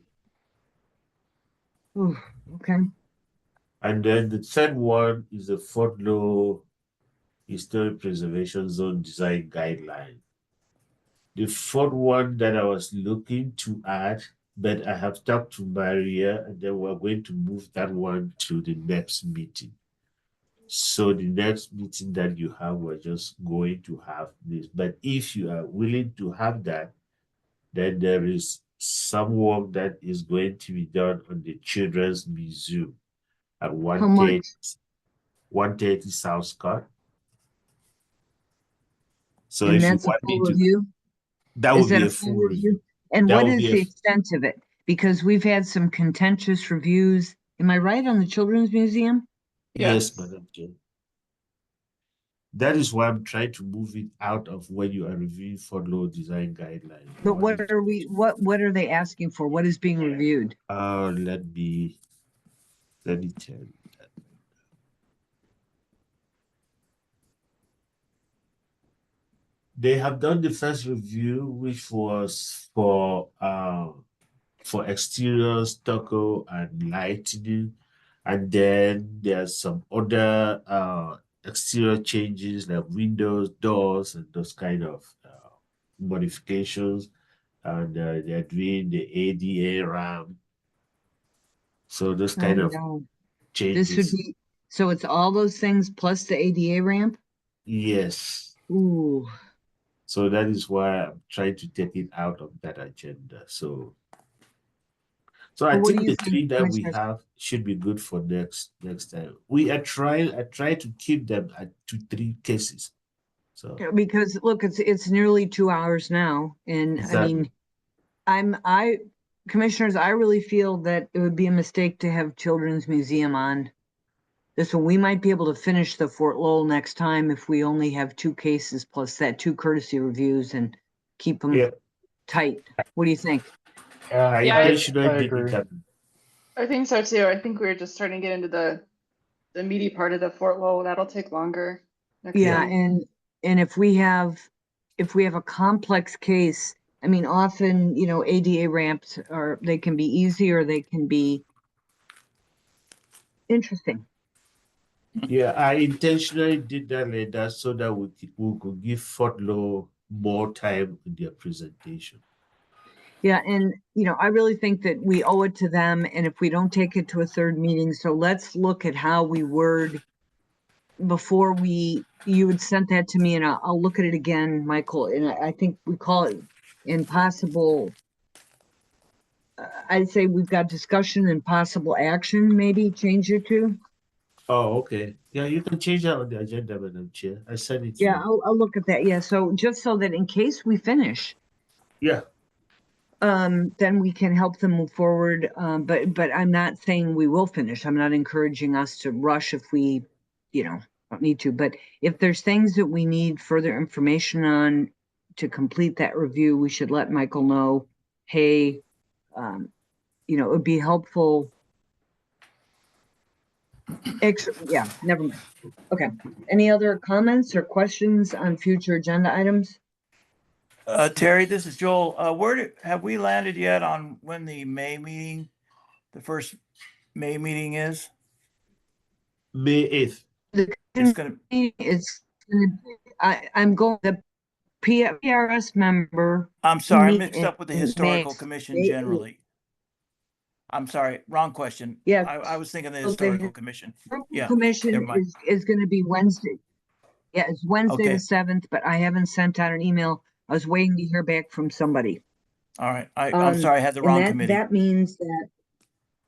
Ooh, okay. And then the third one is the Fort Lowell Historic Preservation Zone Design Guideline. The fourth one that I was looking to add, but I have talked to Maria, and then we're going to move that one to the next meeting. So the next meeting that you have, we're just going to have this. But if you are willing to have that, then there is some work that is going to be done on the Children's Museum at How 130, much? 130 South Scott. So And if you that's a want me full to, review? that Is would that be a a full full review. And That what would is be the extent of it? Because we've had some contentious reviews. Am I right on the Children's Museum? Yes, Madam Chair. That is why I'm trying to move it out of when you are reviewing for law design guidelines. But what are they asking for? What is being reviewed? Let me tell you. They have done the first review, which was for exterior stucco and lighting, and then there's some other exterior changes like windows, doors, and those kind of modifications. and they're doing the ADA ramp. So those I kind of know. changes. This would be, so it's all those things plus the ADA ramp? Yes. Ooh, So that is why I'm trying to take it out of that agenda. So I Well, what do think you the think, three that we Commissioners? have should be good for next time. I try to keep them at 2-3 cases. So Because look, it's nearly 2 hours now, and I mean, exactly. Commissioners, I really feel that it would be a mistake to have Children's Museum on this one. We might be able to finish the Fort Lowell next time if we only have 2 cases plus that 2 courtesy reviews and keep them Yeah, tight. What do you think? I Yeah, intentionally I did agree. it that. I think so too. I think we're just starting to get into the meaty part of the Fort Lowell. That'll take longer. Next Yeah, time. and if we have a complex case, I mean, often, ADA ramps they can be easy or they can be interesting. Yeah, I intentionally did that like that so that we could give Fort Law more time in their presentation. Yeah, and I really think that we owe it to them, and if we don't take it to a third meeting, so let's look at how we word before you had sent that to me, and I'll look at it again, Michael, and I think we call it impossible. I'd say we've got discussion and possible action, maybe change it to. Oh, okay. Yeah, you can change that on the agenda, Madam Chair. I sent it to Yeah, you. I'll look at that. Yeah, so just so that in case we finish, Yeah. then we can help them move forward. But I'm not saying we will finish. I'm not encouraging us to rush if we, don't need to. But if there's things that we need further information on to complete that review, we should let Michael know, hey, it would be helpful. Yeah, never mind. Okay. Any other comments or questions on future agenda items? Terry, this is Joel. Have we landed yet on when the first May meeting is? May 8th. It's gonna, I'm going, the PRS member. I'm sorry, I'm meet mixed up with the in Historical May. Commission generally. I'm sorry, wrong question. Yeah. I was thinking the So Historical Commission. Yeah, Commission never mind. is going to be Wednesday. Yeah, it's Wednesday Okay. the 7th, but I haven't sent out an email. I was waiting to hear back from somebody. All right, I'm sorry, I had the wrong committee. That means that,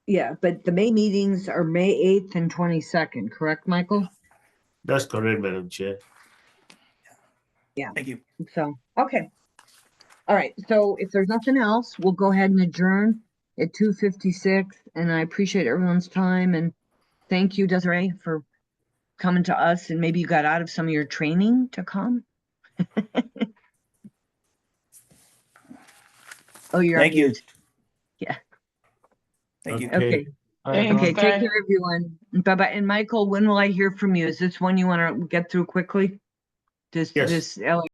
yeah, but the May meetings are May 8th and 22nd, correct, Michael? That's correct, Madam Chair. Yeah. Thank you. So, okay. All right. So if there's nothing else, we'll go ahead and adjourn at 2:56. And I appreciate everyone's time. And thank you, Desiree, for coming to us. And maybe you got out of some of your training to come. Oh, you're Thank on you. mute. Yeah. Thank you. Okay. Thanks, Okay. bye. Take care, everyone. Bye-bye. And Michael, when will I hear from you? Is this one you want to get through quickly? Yes. This LA